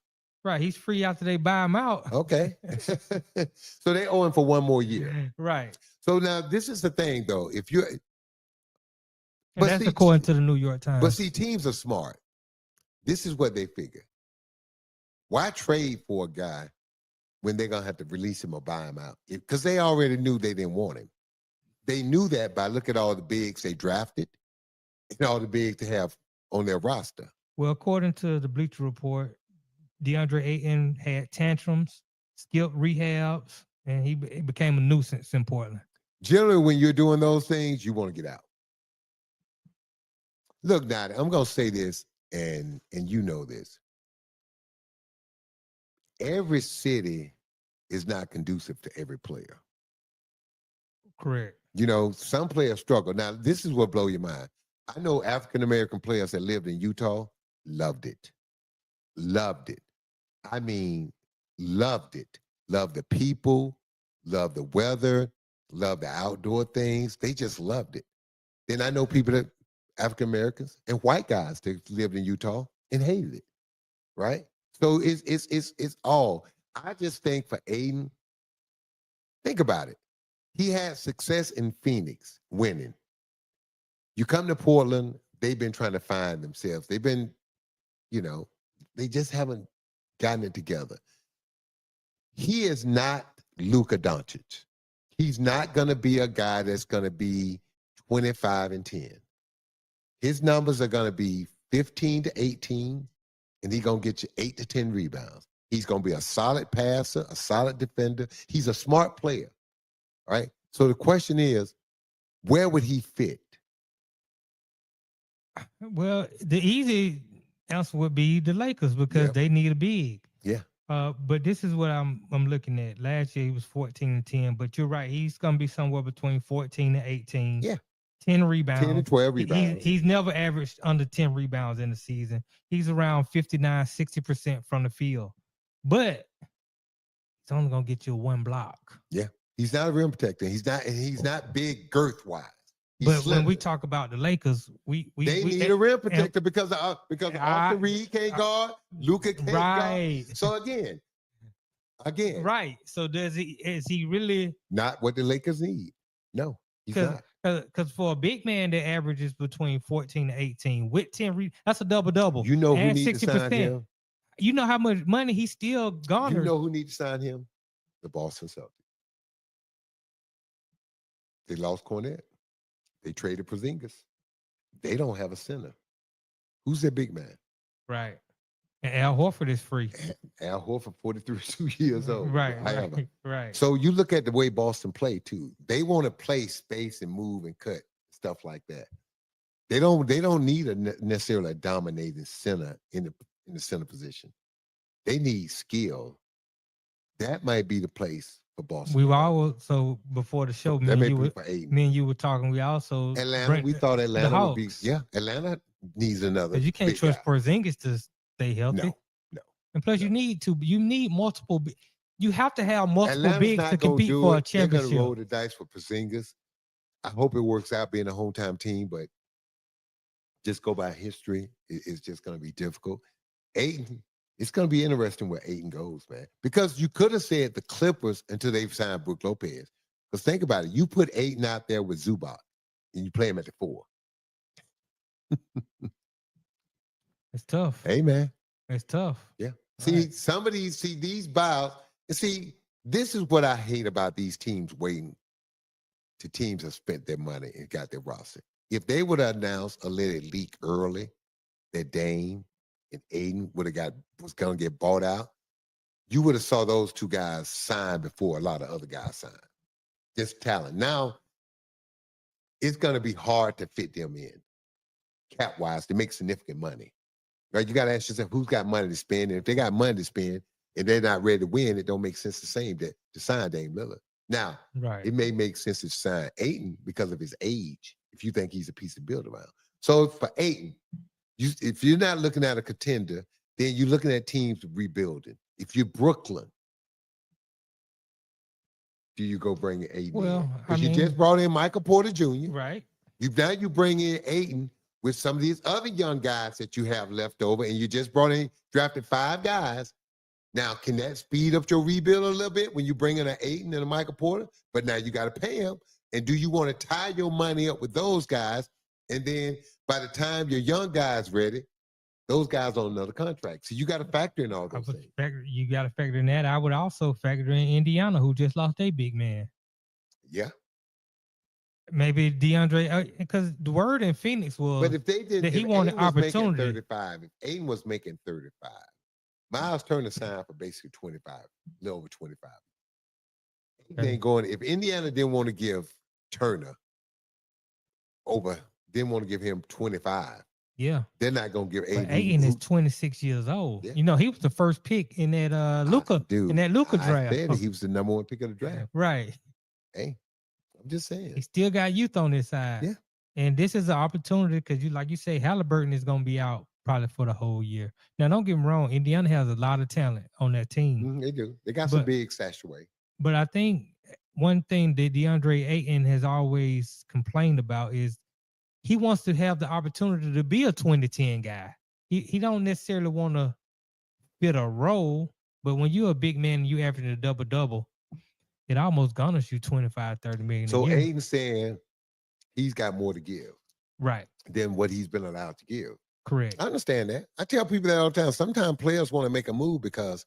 Right, he's free after they buy him out. Okay. So they owe him for 1 more year. Right. So now this is the thing, though. That's according to the New York Times. But see, teams are smart. This is what they figure. Why trade for a guy when they're going to have to release him or buy him out? Because they already knew they didn't want him. They knew that by looking at all the bigs they drafted and all the bigs they have on their roster. Well, according to the Bleacher Report, DeAndre Ayton had tantrums, skipped rehabs, and he became a nuisance in Portland. Generally, when you're doing those things, you want to get out. Look, Nadi, I'm going to say this, and you know this. Every city is not conducive to every player. Correct. You know, some players struggle. Now, this is what blows your mind. I know African-American players that lived in Utah, loved it. Loved it. I mean, loved it. Loved the people, loved the weather, loved the outdoor things. They just loved it. Then I know people that, African-Americans and white guys that lived in Utah and hated it, right? So it's all. I just think for Ayton, think about it. He had success in Phoenix, winning. You come to Portland, they've been trying to find themselves. They've been they just haven't gotten it together. He is not Luka Doncic. He's not going to be a guy that's going to be 25 and 10. His numbers are going to be 15 to 18, and he's going to get you 8 to 10 rebounds. He's going to be a solid passer, a solid defender. He's a smart player, right? So the question is, where would he fit? Well, the easy answer would be the Lakers because they need a big. Yeah. But this is what I'm looking at. Last year he was 14 and 10, but you're right. He's gonna be somewhere between 14 and 18. Yeah. 10 rebounds. 10 to 12 rebounds. He's never averaged under 10 rebounds in the season. He's around 59, 60% from the field. But it's only gonna get you one block. Yeah. He's not a rim protector. He's not big girth wise. But when we talk about the Lakers, we need a rim protector because Austin Reed can't guard, Luka can't guard. So again. Right. So is he really not what the Lakers need? No, he's not. Because for a big man that averages between 14 to 18 with 10 that's a double-double. You know who needs to sign him? You know how much money he still garners. You know who needs to sign him? The Boston Celtics. They lost Cornette. They traded Porzingis. They don't have a center. Who's their big man? Right. And Al Horford is free. Al Horford, 42 years old. Right. Right. So you look at the way Boston play too. They want to play space and move and cut, stuff like that. They don't need necessarily a dominating center in the center position. They need skill. That might be the place for Boston. We all so before the show, me and you were talking. We also Atlanta. We thought Atlanta would be. Yeah, Atlanta needs another. You can't trust Porzingis to stay healthy. No. And plus, you need multiple. You have to have multiple bigs to compete for a championship. They're going to roll the dice for Porzingis. I hope it works out being a hometown team, but just go by history. It's just going to be difficult. Ayton. It's going to be interesting where Ayton goes, man. Because you could have said the Clippers until they've signed Brook Lopez. Because think about it. You put Ayton out there with Zubac, and you play him at the 4. It's tough. Hey, man. It's tough. Yeah. See, some of these, these buyouts, this is what I hate about these teams waiting till teams have spent their money and got their roster. If they would have announced or let it leak early that Dame and Ayton was going to get bought out, you would have saw those two guys sign before a lot of other guys signed. Just talent. Now, it's going to be hard to fit them in, cap-wise, to make significant money. Right? You got to ask yourself, who's got money to spend? And if they got money to spend and they're not ready to win, it don't make sense to sign Dame Lillard. Now, it may make sense to sign Ayton because of his age, if you think he's a piece to build around. So for Ayton, if you're not looking at a contender, then you're looking at teams rebuilding. If you're Brooklyn, do you go bring Ayton? Well, because you just brought in Michael Porter Jr. Right. Now you bring in Ayton with some of these other young guys that you have left over, and you just drafted 5 guys. Now, can that speed up your rebuild a little bit when you bring in an Ayton and a Michael Porter? But now you got to pay him. And do you want to tie your money up with those guys? And then by the time your young guy's ready, those guys on another contract. So you got to factor in all those things. You got to factor in that. I would also factor in Indiana, who just lost their big man. Yeah. Maybe DeAndre, because the word in Phoenix was but if they did, that he wanted opportunity. 35, if Ayton was making 35, Miles Turner signed for basically 25, a little over 25. If Indiana didn't want to give Turner didn't want to give him 25. Yeah. They're not going to give Ayton. Ayton is 26 years old. Yeah. He was the first pick in that Luka draft. I said he was the number 1 pick of the draft. Right. Hey, I'm just saying. He still got youth on his side. Yeah. And this is an opportunity because like you say, Halliburton is going to be out probably for the whole year. Now, don't get me wrong. Indiana has a lot of talent on that team. They do. They got some big statuary. But I think one thing that DeAndre Ayton has always complained about is he wants to have the opportunity to be a 2010 guy. He don't necessarily want to fit a role, but when you're a big man and you averaging a double-double, it almost garners you 25, 30 million. So Ayton's saying he's got more to give. Right. Than what he's been allowed to give. Correct. I understand that. I tell people that all the time. Sometimes players want to make a move because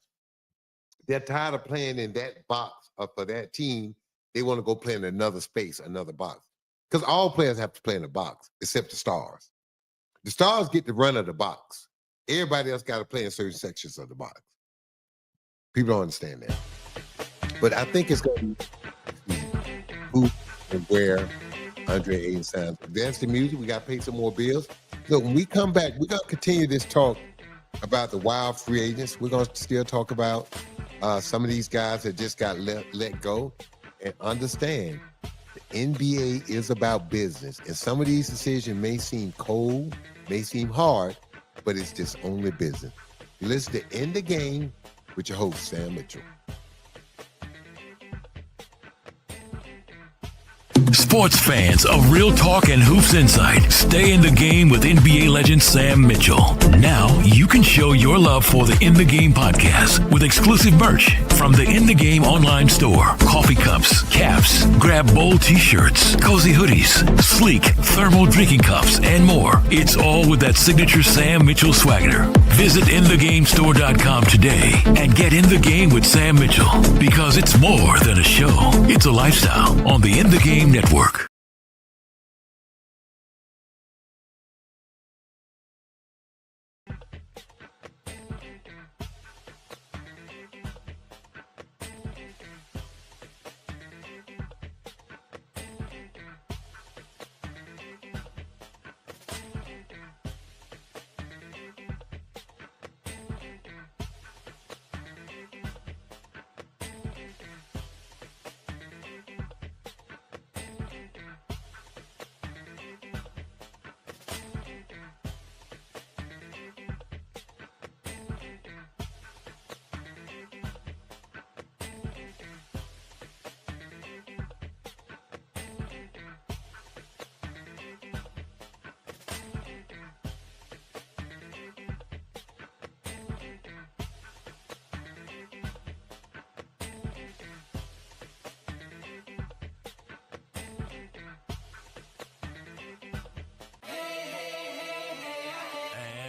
they're tired of playing in that box or for that team. They want to go play in another space, another box. Because all players have to play in a box, except the stars. The stars get the run of the box. Everybody else got to play in certain sections of the box. People don't understand that. But I think it's going to be who and where Andre Ayton signs. That's the music. We got to pay some more bills. Look, when we come back, we're going to continue this talk about the wild free agents. We're going to still talk about some of these guys that just got let go, and understand the NBA is about business. And some of these decisions may seem cold, may seem hard, but it's just only business. You listen to In the Game with your host, Sam Mitchell. Sports fans of Real Talk and Hoops Insight, stay in the game with NBA legend Sam Mitchell. Now you can show your love for the In the Game podcast with exclusive merch from the In the Game online store. Coffee cups, caps, grab bold t-shirts, cozy hoodies, sleek thermal drinking cups, and more. It's all with that signature Sam Mitchell swagger. Visit InTheGameStore.com today and get in the game with Sam Mitchell, because it's more than a show. It's a lifestyle on the In the Game Network.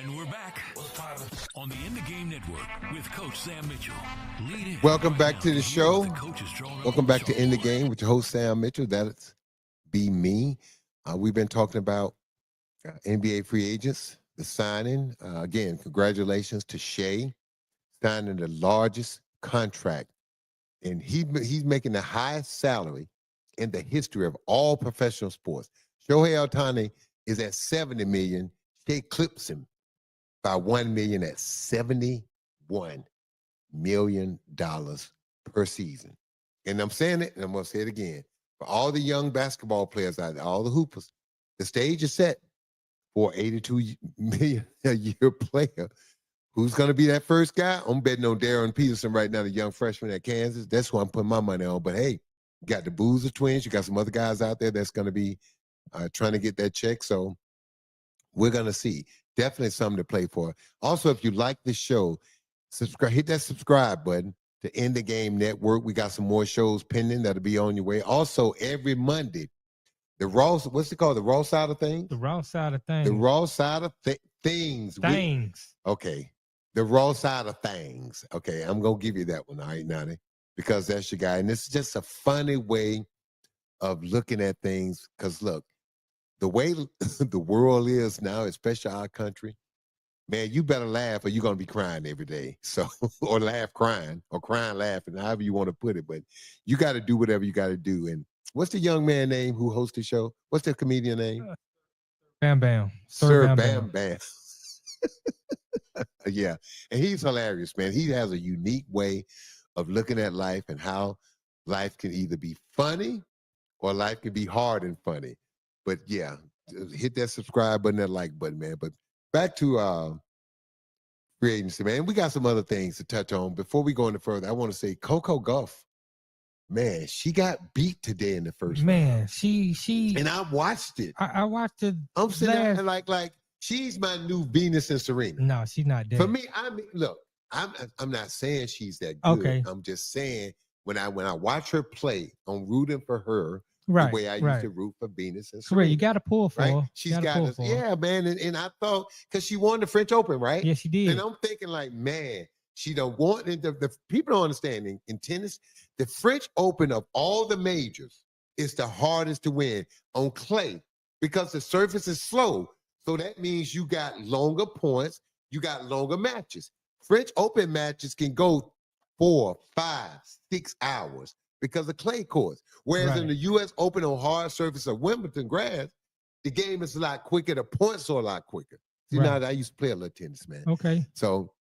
And we're back on the In the Game Network with Coach Sam Mitchell. Welcome back to the show. Welcome back to In the Game with your host, Sam Mitchell. That's be me. We've been talking about NBA free agents, the signing. Again, congratulations to Shai, signing the largest contract. And he's making the highest salary in the history of all professional sports. Shohei Ohtani is at $70 million. Shai clips him by $1 million at $71 million per season. And I'm saying it, and I'm going to say it again. For all the young basketball players out there, all the hoopers, the stage is set for $82 million a year player. Who's going to be that first guy? I'm betting on Darren Peterson right now, the young freshman at Kansas. That's who I'm putting my money on. But, hey, you got the Boozer twins. You got some other guys out there that's going to be trying to get that check. So we're going to see. Definitely something to play for. Also, if you like this show, subscribe. Hit that subscribe button to In the Game Network. We got some more shows pending that'll be on your way. Also, every Monday, the raw, what's it called? The raw side of things? The raw side of things. The raw side of things. Okay. The raw side of things. Okay, I'm going to give you that one, all right, Nani, because that's your guy. And it's just a funny way of looking at things. Because, look, the way the world is now, especially our country, man, you better laugh or you're going to be crying every day. So, or laugh crying, or crying laughing, however you want to put it. But you got to do whatever you got to do. And what's the young man name who hosts the show? What's the comedian name? Bam Bam. Sir Bam Bam. Yeah. And he's hilarious, man. He has a unique way of looking at life and how life can either be funny or life can be hard and funny. But yeah, hit that subscribe button, that like button, man. But back to free agency, man. We got some other things to touch on. Before we go any further, I want to say Coco Gauff, man, she got beat today in the first round. She and I watched it. I watched it. I'm sitting there like she's my new Venus and Serena. No, she's not dead. For me, I mean, look, I'm not saying she's that good. Okay. I'm just saying when I watch her play, I'm rooting for her The way I used to root for Venus and Serena. Correct. You got to pull for her. She's got us. Yeah, man. And I thought, because she won the French Open, right? Yeah, she did. And I'm thinking like, man, she don't want it. The people don't understand in tennis, the French Open of all the majors is the hardest to win on clay because the surface is slow. So that means you got longer points, you got longer matches. French Open matches can go 4, 5, 6 hours because of clay courts. Whereas in the U.S. Open on hard surface of Wimbledon grass, the game is a lot quicker. The points are a lot quicker. See, now I used to play a little tennis, man. Okay. So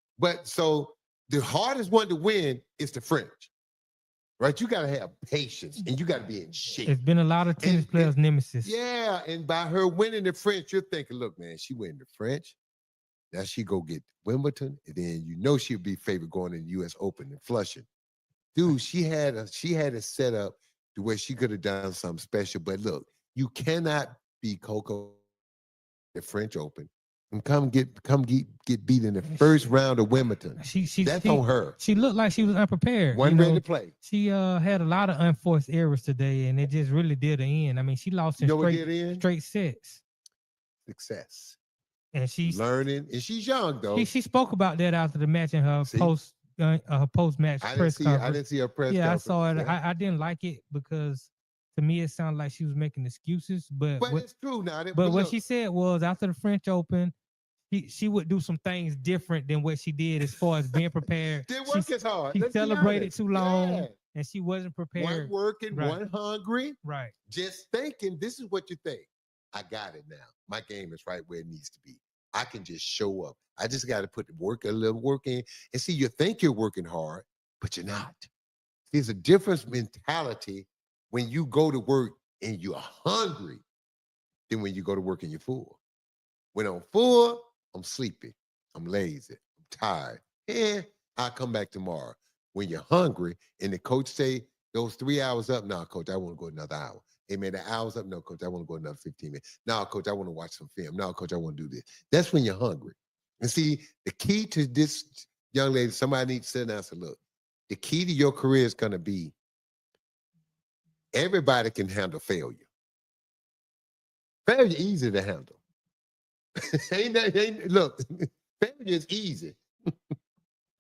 the hardest one to win is the French, right? You got to have patience and you got to be in shape. It's been a lot of tennis players' nemesis. Yeah, and by her winning the French, you're thinking, look, man, she win the French. Now she go get Wimbledon, and then you know she'll be favored going in the U.S. Open and Flushing. Dude, she had it set up to where she could have done something special. But look, you cannot be Coco the French Open and come get beat in the first round of Wimbledon. That's on her. She looked like she was unprepared. Wasn't ready to play. She had a lot of unforced errors today, and it just really did the end. I mean, she lost in straight sets. Success. And she's learning, and she's young though. She spoke about that after the match in her post-match press conference. I didn't see her press conference. Yeah, I saw it. I didn't like it because to me it sounded like she was making excuses. But it's true now. But what she said was after the French Open, she would do some things different than what she did as far as being prepared. Didn't work as hard. She celebrated too long, and she wasn't prepared. One working, one hungry. Right. Just thinking, this is what you think. I got it now. My game is right where it needs to be. I can just show up. I just got to put a little work in. And see, you think you're working hard, but you're not. There's a different mentality when you go to work and you're hungry than when you go to work and you're full. When I'm full, I'm sleepy. I'm lazy. I'm tired. I'll come back tomorrow. When you're hungry and the coach say, those 3 hours up, now, coach, I want to go another hour. Hey, man, the hour's up. No, coach, I want to go another 15 minutes. Now, coach, I want to watch some film. Now, coach, I want to do this. That's when you're hungry. And see, the key to this, young lady, somebody needs to sit down and say, look, the key to your career is going to be everybody can handle failure. Failure is easy to handle. Look, failure is easy.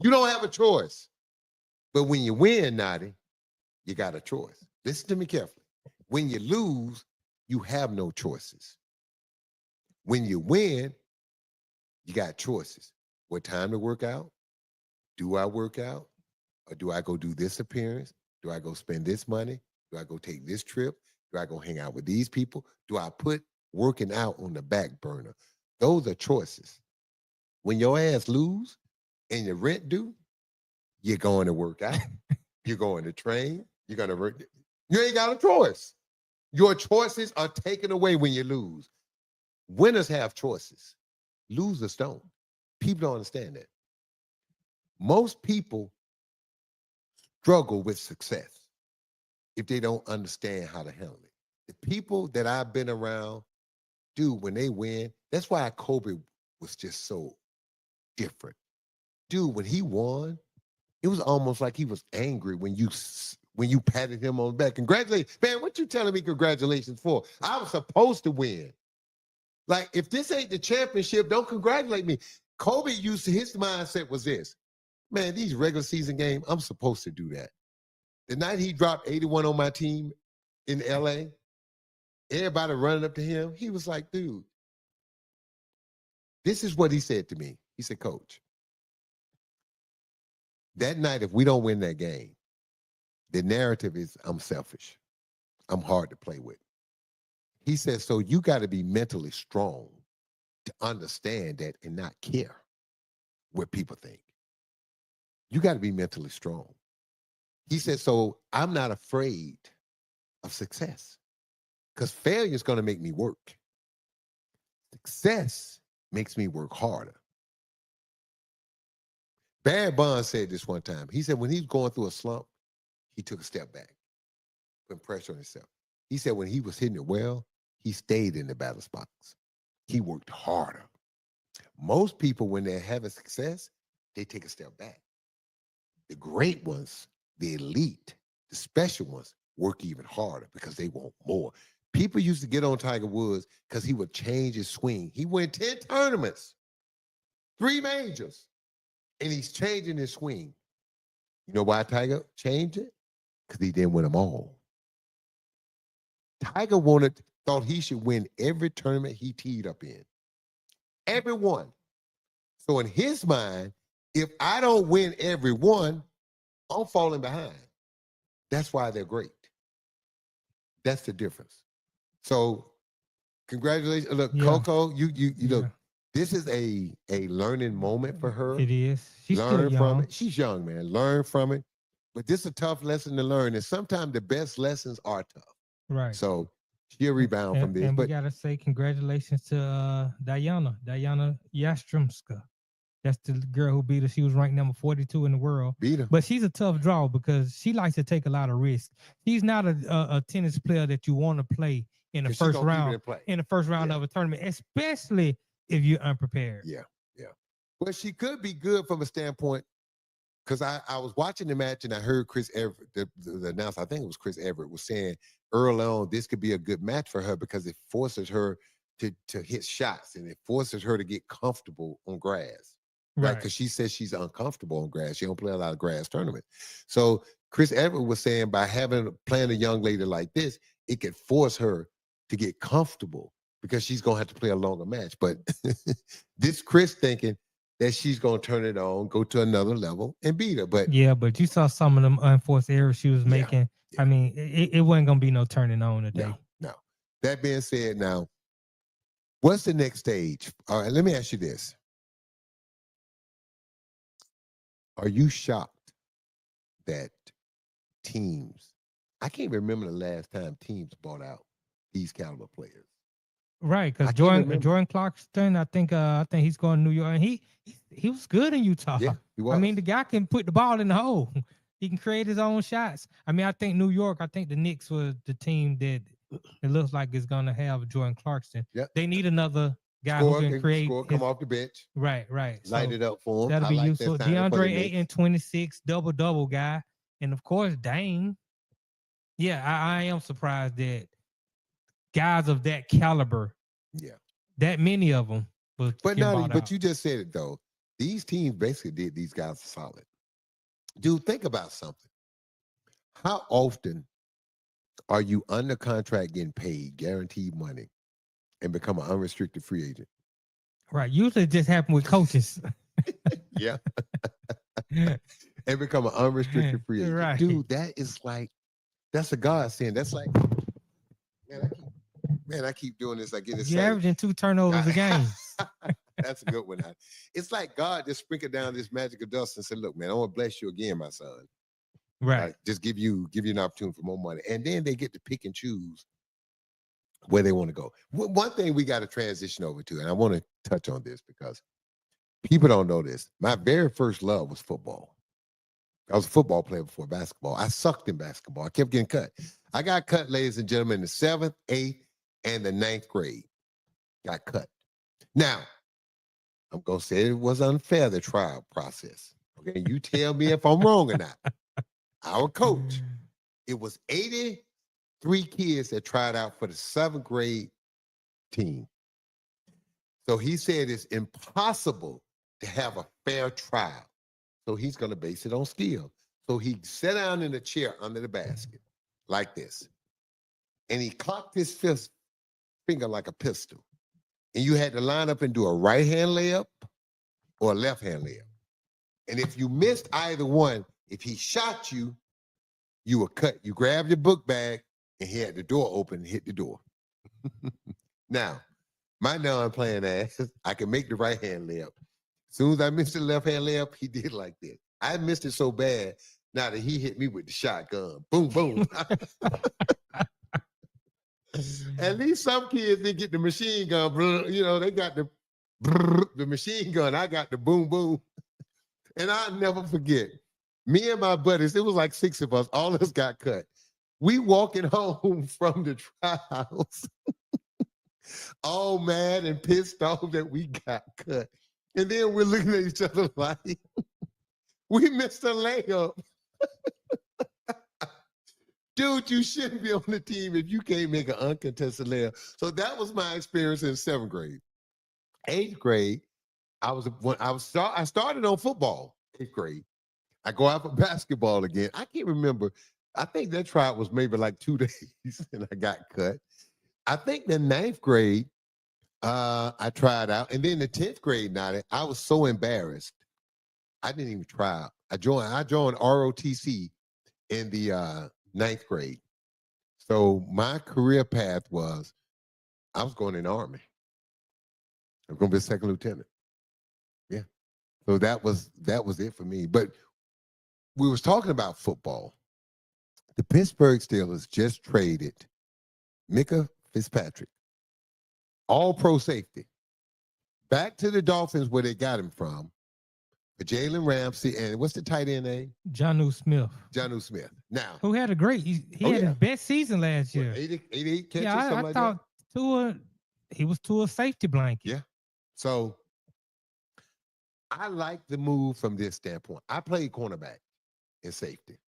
You don't have a choice. But when you win, Nadi, you got a choice. Listen to me carefully. When you lose, you have no choices. When you win, you got choices. What time to work out? Do I work out? Or do I go do this appearance? Do I go spend this money? Do I go take this trip? Do I go hang out with these people? Do I put working out on the back burner? Those are choices. When your ass lose and your rent due, you're going to work out. You're going to train. You're going to work. You ain't got a choice. Your choices are taken away when you lose. Winners have choices. Losers don't. People don't understand that. Most people struggle with success if they don't understand how to handle it. The people that I've been around do when they win, that's why Kobe was just so different. Dude, when he won, it was almost like he was angry when you patted him on the back. Congratulations. Man, what you telling me congratulations for? I was supposed to win. Like, if this ain't the championship, don't congratulate me. Kobe his mindset was this. Man, these regular season games, I'm supposed to do that. The night he dropped 81 on my team in LA, everybody running up to him, he was like, dude, this is what he said to me. He said, Coach, that night, if we don't win that game, the narrative is I'm selfish. I'm hard to play with. He said, so you got to be mentally strong to understand that and not care what people think. You got to be mentally strong. He said, so I'm not afraid of success because failure is going to make me work. Success makes me work harder. Barry Bonds said this one time. He said when he was going through a slump, he took a step back, put pressure on himself. He said when he was hitting it well, he stayed in the batter's box. He worked harder. Most people, when they're having success, they take a step back. The great ones, the elite, the special ones work even harder because they want more. People used to get on Tiger Woods because he would change his swing. He won 10 tournaments, 3 majors, and he's changing his swing. You know why Tiger changed it? Because he didn't win them all. Tiger thought he should win every tournament he teed up in. Every one. So in his mind, if I don't win every one, I'm falling behind. That's why they're great. That's the difference. So congratulations. Look, yeah. Coco, you look, this is a learning moment for her. It is. She's Learn still young. from it. She's young, man. Learn from it. But this is a tough lesson to learn. And sometimes the best lessons are tough. Right. So she'll rebound from this. And we gotta say congratulations to Diana Yastremska. That's the girl who beat her. She was ranked number 42 in the world. Beat her. But she's a tough draw because she likes to take a lot of risks. She's not a tennis player that you want to play in the first round. In the first round of a tournament, especially if you're unprepared. Yeah. Well, she could be good from a standpoint. Because I was watching the match and I heard Chris Everett, the announcer, I think it was Chris Everett, was saying early on this could be a good match for her because it forces her to hit shots and it forces her to get comfortable on grass. Right. Because she says she's uncomfortable on grass. She don't play a lot of grass tournaments. So Chris Everett was saying by playing a young lady like this, it could force her to get comfortable because she's going to have to play a longer match. But this Chris thinking that she's going to turn it on, go to another level, and beat her. But you saw some of them unforced errors she was making. Yeah. I mean, it wasn't going to be no turning on today. No. That being said, now, what's the next stage? All right, let me ask you this. Are you shocked that teams, I can't remember the last time teams bought out these caliber players. Right, because Jordan Clarkson, I think he's going to New York, and he was good in Utah. Yeah, he was. I mean, the guy can put the ball in the hole. He can create his own shots. I mean, I think New York, I think the Knicks was the team that it looks like is going to have Jordan Clarkson. Yep. They need another guy who can create. Come off the bench. Right. Light it up for him. That'll be useful. DeAndre 8 and 26, double guy, and of course Dame. Yeah, I am surprised that guys of that caliber, that many of them. But you just said it though. These teams basically did these guys solid. Dude, think about something. How often are you under contract getting paid guaranteed money and become an unrestricted free agent? Right. Usually it just happens with coaches. Yeah. And become an unrestricted free agent. Right. Dude, that's a godsend. That's like, I keep doing this. I get it. You're averaging 2 turnovers a game. That's a good one. It's like God just sprinkled down this magical dust and said, look, man, I want to bless you again, my son. Right. Just give you an opportunity for more money. And then they get to pick and choose where they want to go. One thing we got to transition over to, and I want to touch on this because people don't know this. My very first love was football. I was a football player before basketball. I sucked in basketball. I kept getting cut. I got cut, ladies and gentlemen, in the 7th, 8th, and the 9th grade. Got cut. Now, I'm going to say it was unfair, the trial process. Okay, you tell me if I'm wrong or not. Our coach, it was 83 kids that tried out for the 7th grade team. So he said it's impossible to have a fair trial. So he's going to base it on skill. So he sat down in a chair under the basket like this. And he cocked his finger like a pistol. And you had to line up and do a right-hand layup or a left-hand layup. And if you missed either one, if he shot you, you were cut. You grabbed your book bag and he had the door open and hit the door. Now, my non-playing ass, I can make the right-hand layup. As soon as I missed the left-hand layup, he did like this. I missed it so bad now that he hit me with the shotgun. Boom, boom. At least some kids, they get the machine gun. You know, they got the machine gun. I got the boom, boom. And I'll never forget, me and my buddies, it was like 6 of us, all of us got cut. We walking home from the trials, all mad and pissed off that we got cut. And then we're looking at each other like, we missed a layup. Dude, you shouldn't be on the team if you can't make an uncontested layup. So that was my experience in 7th grade. 8th grade, I started on football. 8th grade, I go out for basketball again. I can't remember. I think that tryout was maybe like 2 days, and I got cut. I think the 9th grade, I tried out, and then the 10th grade night, I was so embarrassed. I didn't even try out. I joined ROTC in the 9th grade. So my career path was, I was going in the Army. I'm going to be a second lieutenant. Yeah. So that was it for me. But we was talking about football. The Pittsburgh Steelers just traded Micah Fitzpatrick, all-pro safety, back to the Dolphins where they got him from. Jalen Ramsey, and what's the tight end name? Jonnu Smith. Jonnu Smith. Now, who had a great, he had his best season last year. 88 catches, yeah, something I like thought that. he was Tua's safety blanket. Yeah. So I like the move from this standpoint. I played cornerback and safety.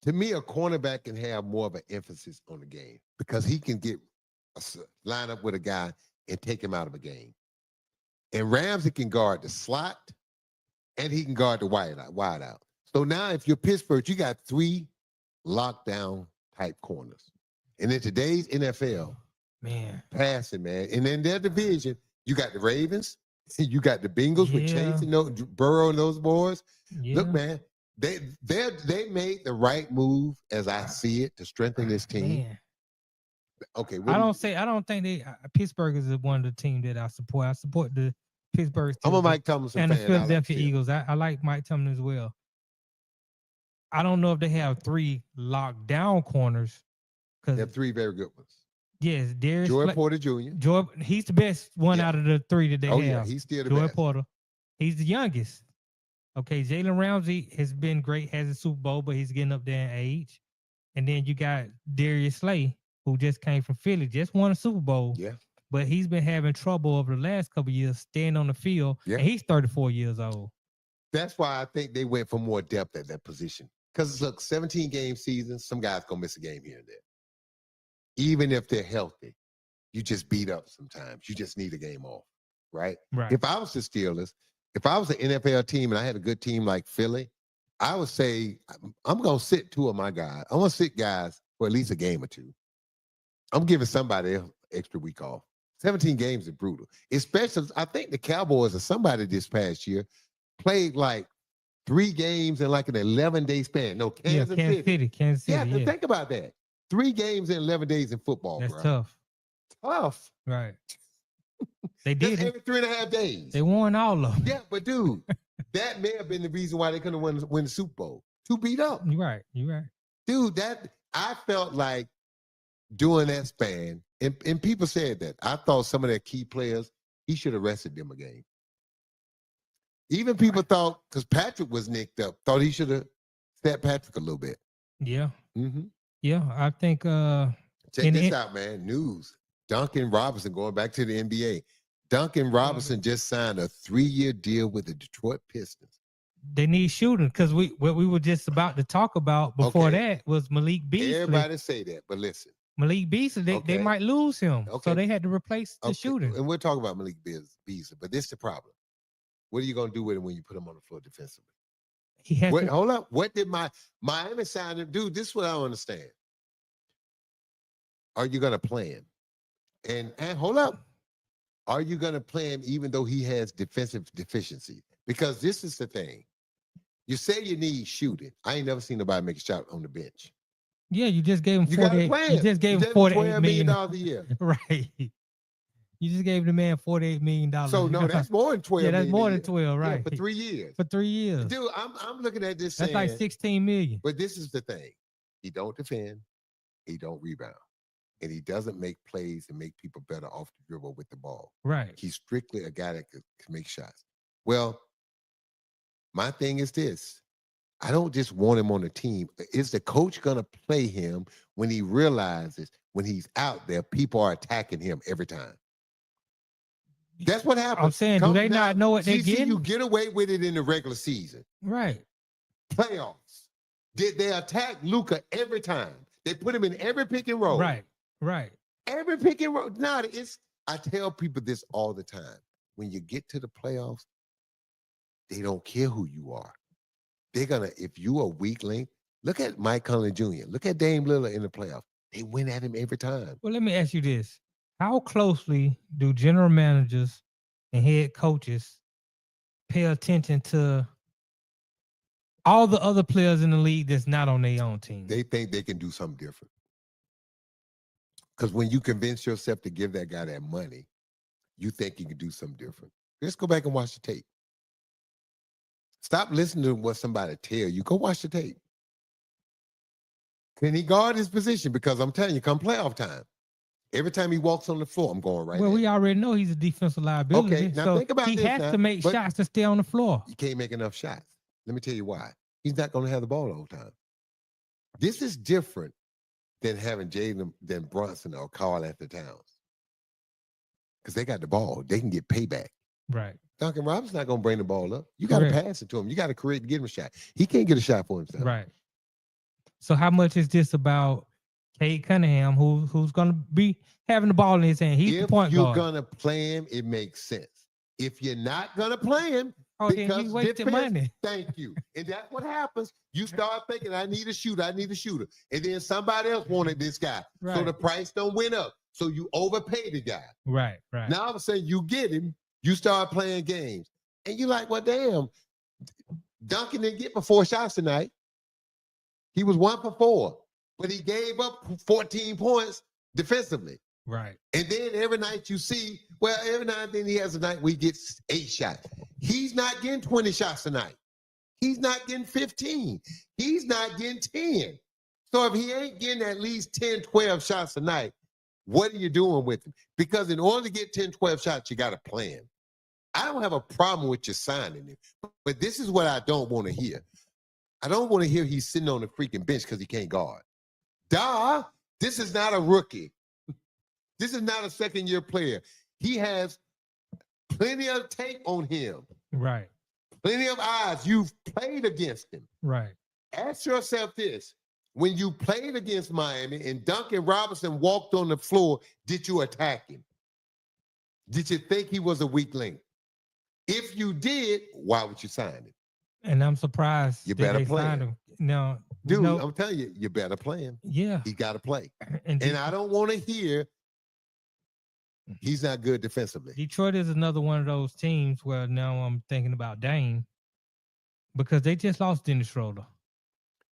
To me, a cornerback can have more of an emphasis on the game because he can line up with a guy and take him out of a game. And Ramsey can guard the slot, and he can guard the wide out. So now if you're Pittsburgh, you got 3 lockdown type corners. And in today's NFL, man, passing, man. And in their division, you got the Ravens, you got the Bengals with Chase and Burrow and those boys. Yeah. Look, man, they made the right move as I see it to strengthen this team. Man. Okay, I don't think Pittsburgh is one of the teams that I support. I support the Pittsburgh Steelers, I'm a Mike Tomlinson and fan. the Philadelphia Eagles. I like Mike Tomlin as well. I don't know if they have 3 lockdown corners. They have 3 very good ones. Yes, Darius Joy Porter Jr. He's the best one out of the 3 that they have. Yeah, he's still the best. Joy Porter. He's the youngest. Okay, Jalen Ramsey has been great, has a Super Bowl, but he's getting up there in age. And then you got Darius Slay, who just came from Philly, just won a Super Bowl. Yeah. But he's been having trouble over the last couple of years staying on the field. Yeah. And he's 34 years old. That's why I think they went for more depth at that position. Because look, 17-game season, some guys going to miss a game here and there. Even if they're healthy, you just beat up sometimes. You just need a game off, right? If I was the Steelers, if I was an NFL team and I had a good team like Philly, I would say, I'm going to sit 2 of my guys. I'm going to sit guys for at least a game or 2. I'm giving somebody else an extra week off. 17 games is brutal. Especially, I think the Cowboys or somebody this past year played like 3 games in like an 11-day span. No, Kansas City. Yeah, think about that. 3 games in 11 days in football, That's bro. tough. Tough. Right. They did every 3.5 days. They won all of them. Yeah, but dude, that may have been the reason why they couldn't win the Super Bowl. 2 beat up. You're right. You're right. Dude, I felt like during that span, and people said that. I thought some of their key players, he should have rested them a game. Even people thought, because Patrick was nicked up, thought he should have sat Patrick a little bit. Yeah. Mm-hmm. Yeah, I think check this out, man. News. Duncan Robinson going back to the NBA. Duncan Robinson just signed a 3-year deal with the Detroit Pistons. They need shooting because what we were just about to talk about before that was Malik Beasley. Everybody say that, but listen. Malik Beasley, they might lose him. So they had to replace the shooting. And we're talking about Malik Beasley, but this is the problem. What are you going to do with him when you put him on the floor defensively? Hold up. What did Miami sign him? Dude, this is what I don't understand. Are you going to play him? And hold up. Are you going to play him even though he has defensive deficiency? Because this is the thing. You say you need shooting. I ain't never seen nobody make a shot on the bench. Yeah, you just gave him $48. You just gave him $48 million a year. Right. You just gave the man $48 million. So no, that's more than 12. Yeah, that's more than 12, right? Yeah, for 3 years. For 3 years, dude. I'm looking at this. That's like $16 million. But this is the thing: he don't defend, he don't rebound, and he doesn't make plays and make people better off the dribble with the ball. Right. He's strictly a guy that can make shots. Well, my thing is this: I don't just want him on the team. Is the coach gonna play him when he realizes when he's out there, people are attacking him every time? That's what happens. I'm saying, do they not know what they're getting? You get away with it in the regular season. Right. Playoffs. Did they attack Luka every time? They put him in every pick and roll. Right. Every pick and roll. Now, I tell people this all the time. When you get to the playoffs, they don't care who you are. They're going to, if you are weak link, look at Mike Conley Jr., look at Dame Lillard in the playoffs. They win at him every time. Well, let me ask you this. How closely do general managers and head coaches pay attention to all the other players in the league that's not on their own team? They think they can do something different. Because when you convince yourself to give that guy that money, you think you can do something different. Just go back and watch the tape. Stop listening to what somebody tell you. Go watch the tape. Can he guard his position? Because I'm telling you, come playoff time, every time he walks on the floor, I'm going right. Well, we already know he's a defensive liability. Okay, now so think about he this has now, to make shots to stay on the floor. You can't make enough shots. Let me tell you why. He's not going to have the ball all the time. This is different than having Jalen, than Brunson or Karl Anthony Towns. Because they got the ball. They can get payback. Right. Duncan Robinson's not going to bring the ball up. You got to pass it to him. You got to create to get him a shot. He can't get a shot for himself. Right. So how much is this about Cade Cunningham, who's going to be having the ball in his hand? He's the point guard. If you're going to play him, it makes sense. If you're not going to play him, then he wasted money. Thank you. And that's what happens. You start thinking, I need a shooter. And then somebody else wanted this guy. Right. So the price don't went up. So you overpay the guy. Right. Now all of a sudden you get him, you start playing games. And you're like, well, damn, Duncan didn't get but 4 shots tonight. He was 1 for 4, but he gave up 14 points defensively. Right. And then every night you see, well, every now and then he has a night where he gets 8 shots. He's not getting 20 shots tonight. He's not getting 15. He's not getting 10. So if he ain't getting at least 10, 12 shots a night, what are you doing with him? Because in order to get 10, 12 shots, you got to play him. I don't have a problem with you signing him, but this is what I don't want to hear. I don't want to hear he's sitting on the freaking bench because he can't guard. This is not a rookie. This is not a second-year player. He has plenty of tape on him. Right. Plenty of eyes. You've played against him. Right. Ask yourself this. When you played against Miami and Duncan Robinson walked on the floor, did you attack him? Did you think he was a weak link? If you did, why would you sign him? And I'm surprised you better play him. No, dude, I'm telling you, you better play him. Yeah. He got to play. And I don't want to hear he's not good defensively. Detroit is another one of those teams where now I'm thinking about Dame because they just lost Dennis Schroeder.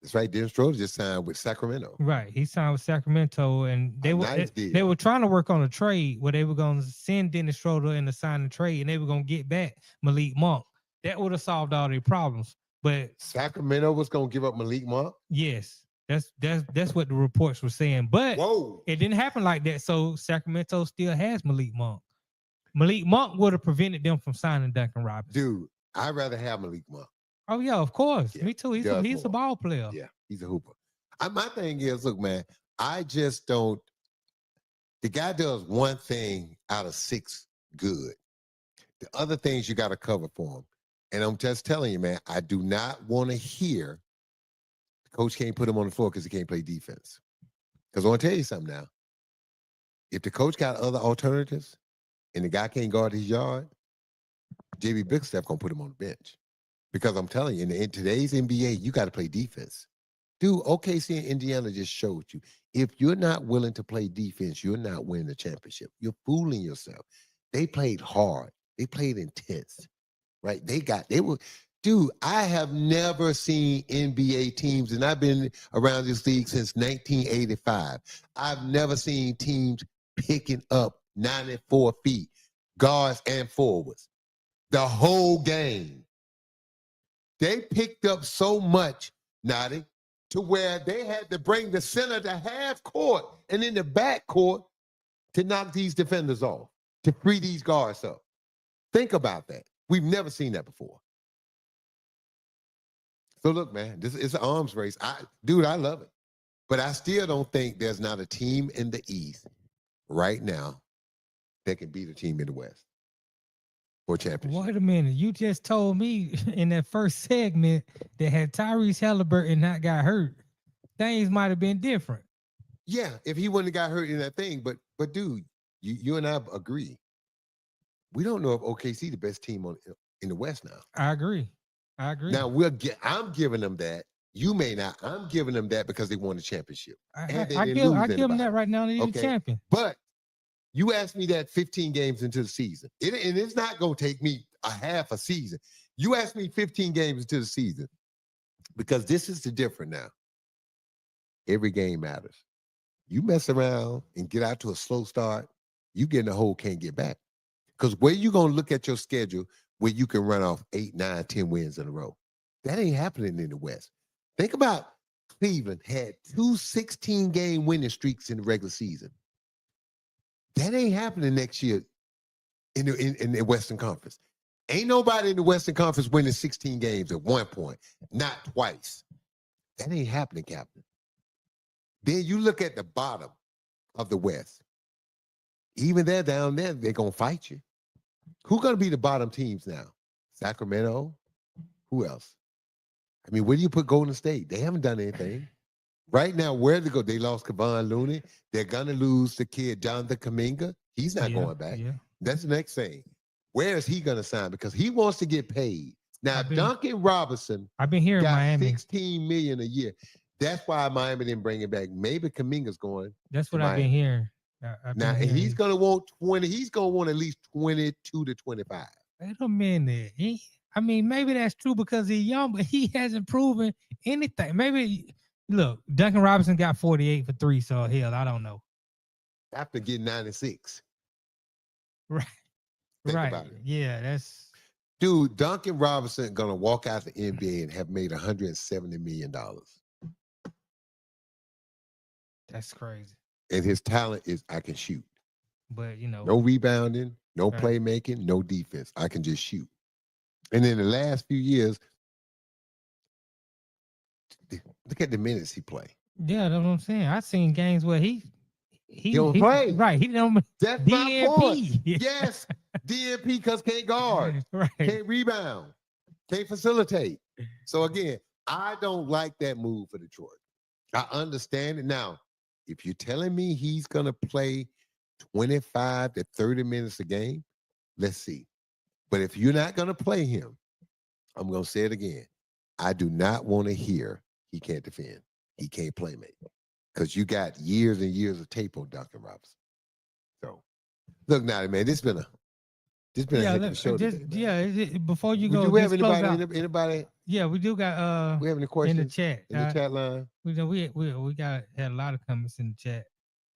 That's right. Dennis Schroeder just signed with Sacramento. Right. He signed with Sacramento, and they were trying to work on a trade where they were going to send Dennis Schroeder in the signing trade, and they were going to get back Malik Monk. That would have solved all their problems. But Sacramento was going to give up Malik Monk? Yes. That's what the reports were saying. But it didn't happen like that. So Sacramento still has Malik Monk. Malik Monk would have prevented them from signing Duncan Robinson. Dude, I'd rather have Malik Monk. Oh, yeah, of course. Yeah, me too. He's a ball player. Yeah, he's a hooper. My thing is, look, man, I just don't. The guy does one thing out of 6 good. The other things you got to cover for him. And I'm just telling you, man, I do not want to hear the coach can't put him on the floor because he can't play defense. Because I want to tell you something now. If the coach got other alternatives and the guy can't guard his yard, J.B. Bickerstaff going to put him on the bench. Because I'm telling you, in today's NBA, you got to play defense. Dude, OKC and Indiana just showed you. If you're not willing to play defense, you're not winning the championship. You're fooling yourself. They played hard. They played intense, right? Dude, I have never seen NBA teams, and I've been around this league since 1985. I've never seen teams picking up 94 feet, guards and forwards, the whole game. They picked up so much, Nadi, to where they had to bring the center to half court and in the back court to knock these defenders off, to free these guards up. Think about that. We've never seen that before. So look, man, this is an arms race. I love it. But I still don't think there's not a team in the East right now that can beat a team in the West. For championship. Wait a minute. You just told me in that first segment that had Tyrese Halliburton not got hurt, things might have been different. Yeah, if he wouldn't have got hurt in that thing, but dude, you and I agree. We don't know if OKC the best team in the West now. I agree. Now I'm giving them that. You may not. I'm giving them that because they won the championship and they didn't lose I give them anybody. that right now. They're the champion. But you asked me that 15 games into the season, and it's not going to take me a half a season. You asked me 15 games into the season because this is the difference now. Every game matters. You mess around and get out to a slow start, you get in the hole, can't get back. Because where you going to look at your schedule where you can run off 8, 9, 10 wins in a row? That ain't happening in the West. Think about Cleveland had 2 16-game winning streaks in the regular season. That ain't happening next year in the Western Conference. Ain't nobody in the Western Conference winning 16 games at one point, not twice. That ain't happening, Captain. Then you look at the bottom of the West. Even there, down there, they're going to fight you. Who's going to be the bottom teams now? Sacramento? Who else? I mean, where do you put Golden State? They haven't done anything. Right now, where they go? They lost Kevon Looney. They're going to lose the kid, Jonathan Kuminga. He's not going back. Yeah. That's the next thing. Where is he going to sign? Because he wants to get paid. Now, Duncan Robinson I've been hearing got Miami. $16 million a year. That's why Miami didn't bring it back. Maybe Kuminga's going. That's what I've been hearing. And he's going to want 20. He's going to want at least 22 to 25. Wait a minute. I mean, maybe that's true because he's young, but he hasn't proven anything. Maybe, look, Duncan Robinson got 48 for 3, so hell, I don't know. After getting 96. Right. Think right. about it. Yeah, that's... Dude, Duncan Robinson going to walk out the NBA and have made $170 million. That's crazy. And his talent is I can shoot. But, you know. No rebounding, no playmaking, no defense. I can just shoot. And in the last few years, look at the minutes he played. Yeah, that's what I'm saying. I've seen games where he don't play. Right. He don't. That's DNP. my point. Yes. DNP because can't guard. Right. Can't rebound. Can't facilitate. So again, I don't like that move for Detroit. I understand it. Now, if you're telling me he's going to play 25 to 30 minutes a game, let's see. But if you're not going to play him, I'm going to say it again. I do not want to hear he can't defend. He can't play make. Because you got years and years of tape on Duncan Robinson. So, look now, man, this been a heck of a show today, before you go, do we have anybody? Yeah, we do got we have any questions in the chat. In the chat line? We had a lot of comments in the chat.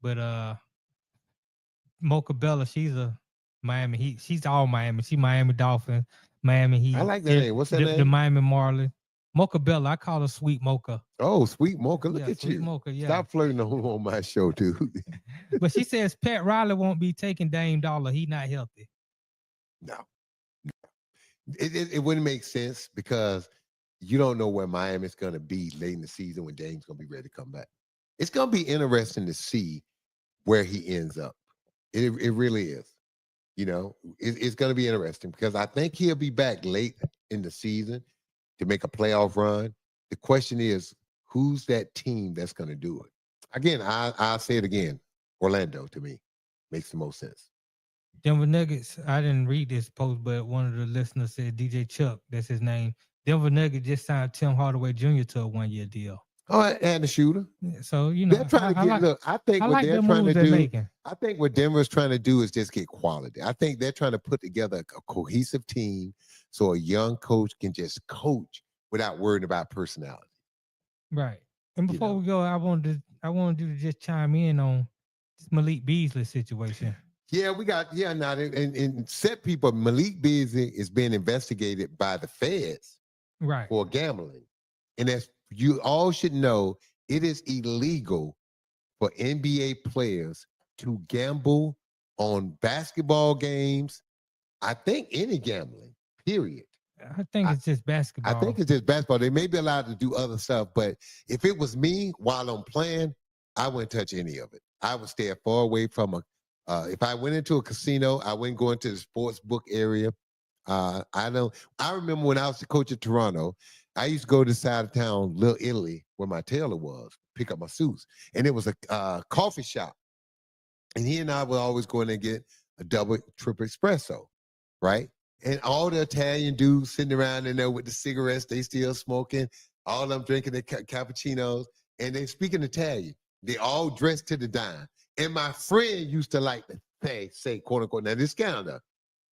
But Mocha Bella, she's a Miami Heat. She's all Miami. She Miami Dolphins, Miami Heat. I like that name. What's that name? The Miami Marlins. Mocha Bella. I call her Sweet Mocha. Oh, Sweet Mocha. Look at Sweet you. Mocha, yeah. Stop flirting on my show, dude. But she says Pat Riley won't be taking Dame Dollar. He not healthy. No. It wouldn't make sense because you don't know where Miami's going to be late in the season when Dame's going to be ready to come back. It's going to be interesting to see where he ends up. It really is. You know, it's going to be interesting because I think he'll be back late in the season to make a playoff run. The question is, who's that team that's going to do it? Again, I'll say it again. Orlando, to me, makes the most sense. Denver Nuggets, I didn't read this post, but one of the listeners said DJ Chuck, that's his name. Denver Nuggets just signed Tim Hardaway Jr. to a 1-year deal. Oh, and the shooter. Yeah, so, you know, they're trying to get, look, I think what they're trying to do, I think what Denver's trying to do is just get quality. I think they're trying to put together a cohesive team so a young coach can just coach without worrying about personality. Right. And before we go, I wanted you to just chime in on this Malik Beasley situation. Yeah, now, and set people, Malik Beasley is being investigated by the feds for gambling. And as you all should know, it is illegal for NBA players to gamble on basketball games. I think any gambling, period. I think it's just basketball. I think it's just basketball. They may be allowed to do other stuff, but if it was me while I'm playing, I wouldn't touch any of it. I would stay far away from if I went into a casino, I wouldn't go into the sports book area. I remember when I was the coach of Toronto, I used to go to the side of town, Little Italy, where my tailor was, pick up my suits. And it was a coffee shop. And he and I would always go in and get a double, triple espresso, right? And all the Italian dudes sitting around in there with the cigarettes, they still smoking, all of them drinking their cappuccinos, and they speaking Italian. They all dressed to the dime. And my friend used to like to say, quote unquote, now this Canada,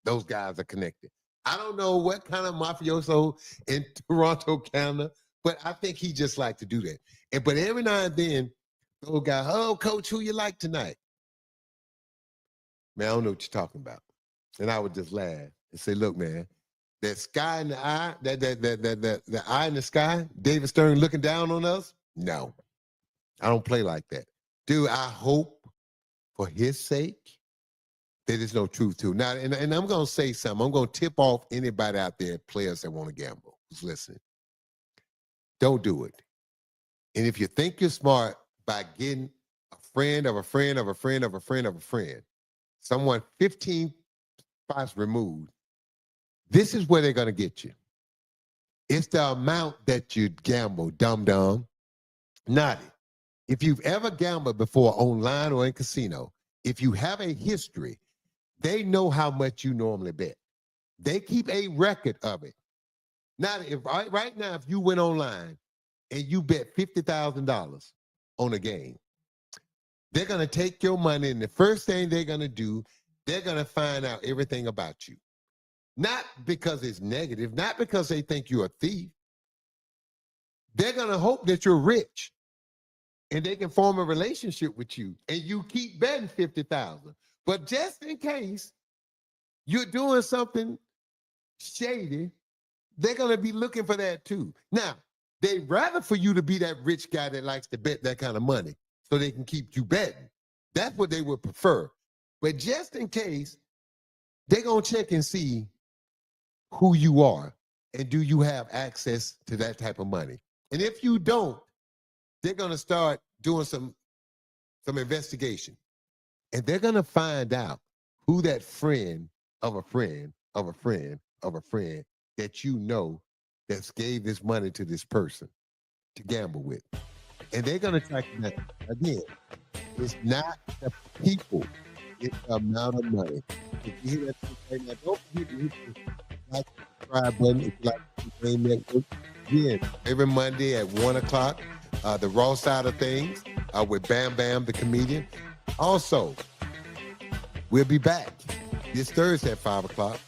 those guys are connected. I don't know what kind of mafioso in Toronto, Canada, but I think he just liked to do that. But every now and then, those guys, oh, coach, who you like tonight? Man, I don't know what you're talking about. And I would just laugh and say, look, man, that sky in the eye, the eye in the sky, David Stern looking down on us? No, I don't play like that. Dude, I hope for his sake that there's no truth to it. Now, and I'm going to say something. I'm going to tip off anybody out there, players that want to gamble, who's listening. Don't do it. And if you think you're smart by getting a friend of a friend of a friend of a friend of a friend, someone 15 spots removed, this is where they're going to get you. It's the amount that you gamble, dum-dum. Not it. If you've ever gambled before online or in casino, if you have a history, they know how much you normally bet. They keep a record of it. Now, if right now, if you went online and you bet $50,000 on a game, they're going to take your money, and the first thing they're going to do, they're going to find out everything about you. Not because it's negative, not because they think you're a thief. They're going to hope that you're rich and they can form a relationship with you, and you keep betting 50,000. But just in case you're doing something shady, they're going to be looking for that too. Now, they'd rather for you to be that rich guy that likes to bet that kind of money so they can keep you betting. That's what they would prefer. But just in case, they're going to check and see who you are and do you have access to that type of money. And if you don't, they're going to start doing some investigation. And they're going to find out who that friend of a friend of a friend of a friend that you know that's gave this money to this person to gamble with. And they're going to track that. Again, it's not the people, it's the amount of money. If you hear that right now, don't forget to hit the like, subscribe button if you like the Game Network. Again, every Monday at 1 o'clock, the Raw Side of Things with Bam Bam, the comedian. Also, we'll be back this Thursday at 5 o'clock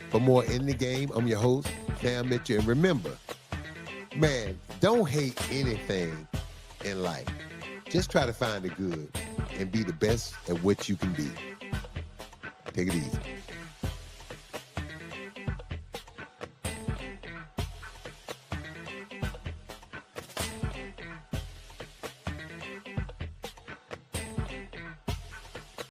for more In the Game. I'm your host, Sam Mitchell. And remember, man, don't hate anything in life. Just try to find the good and be the best at what you can be. Take it easy.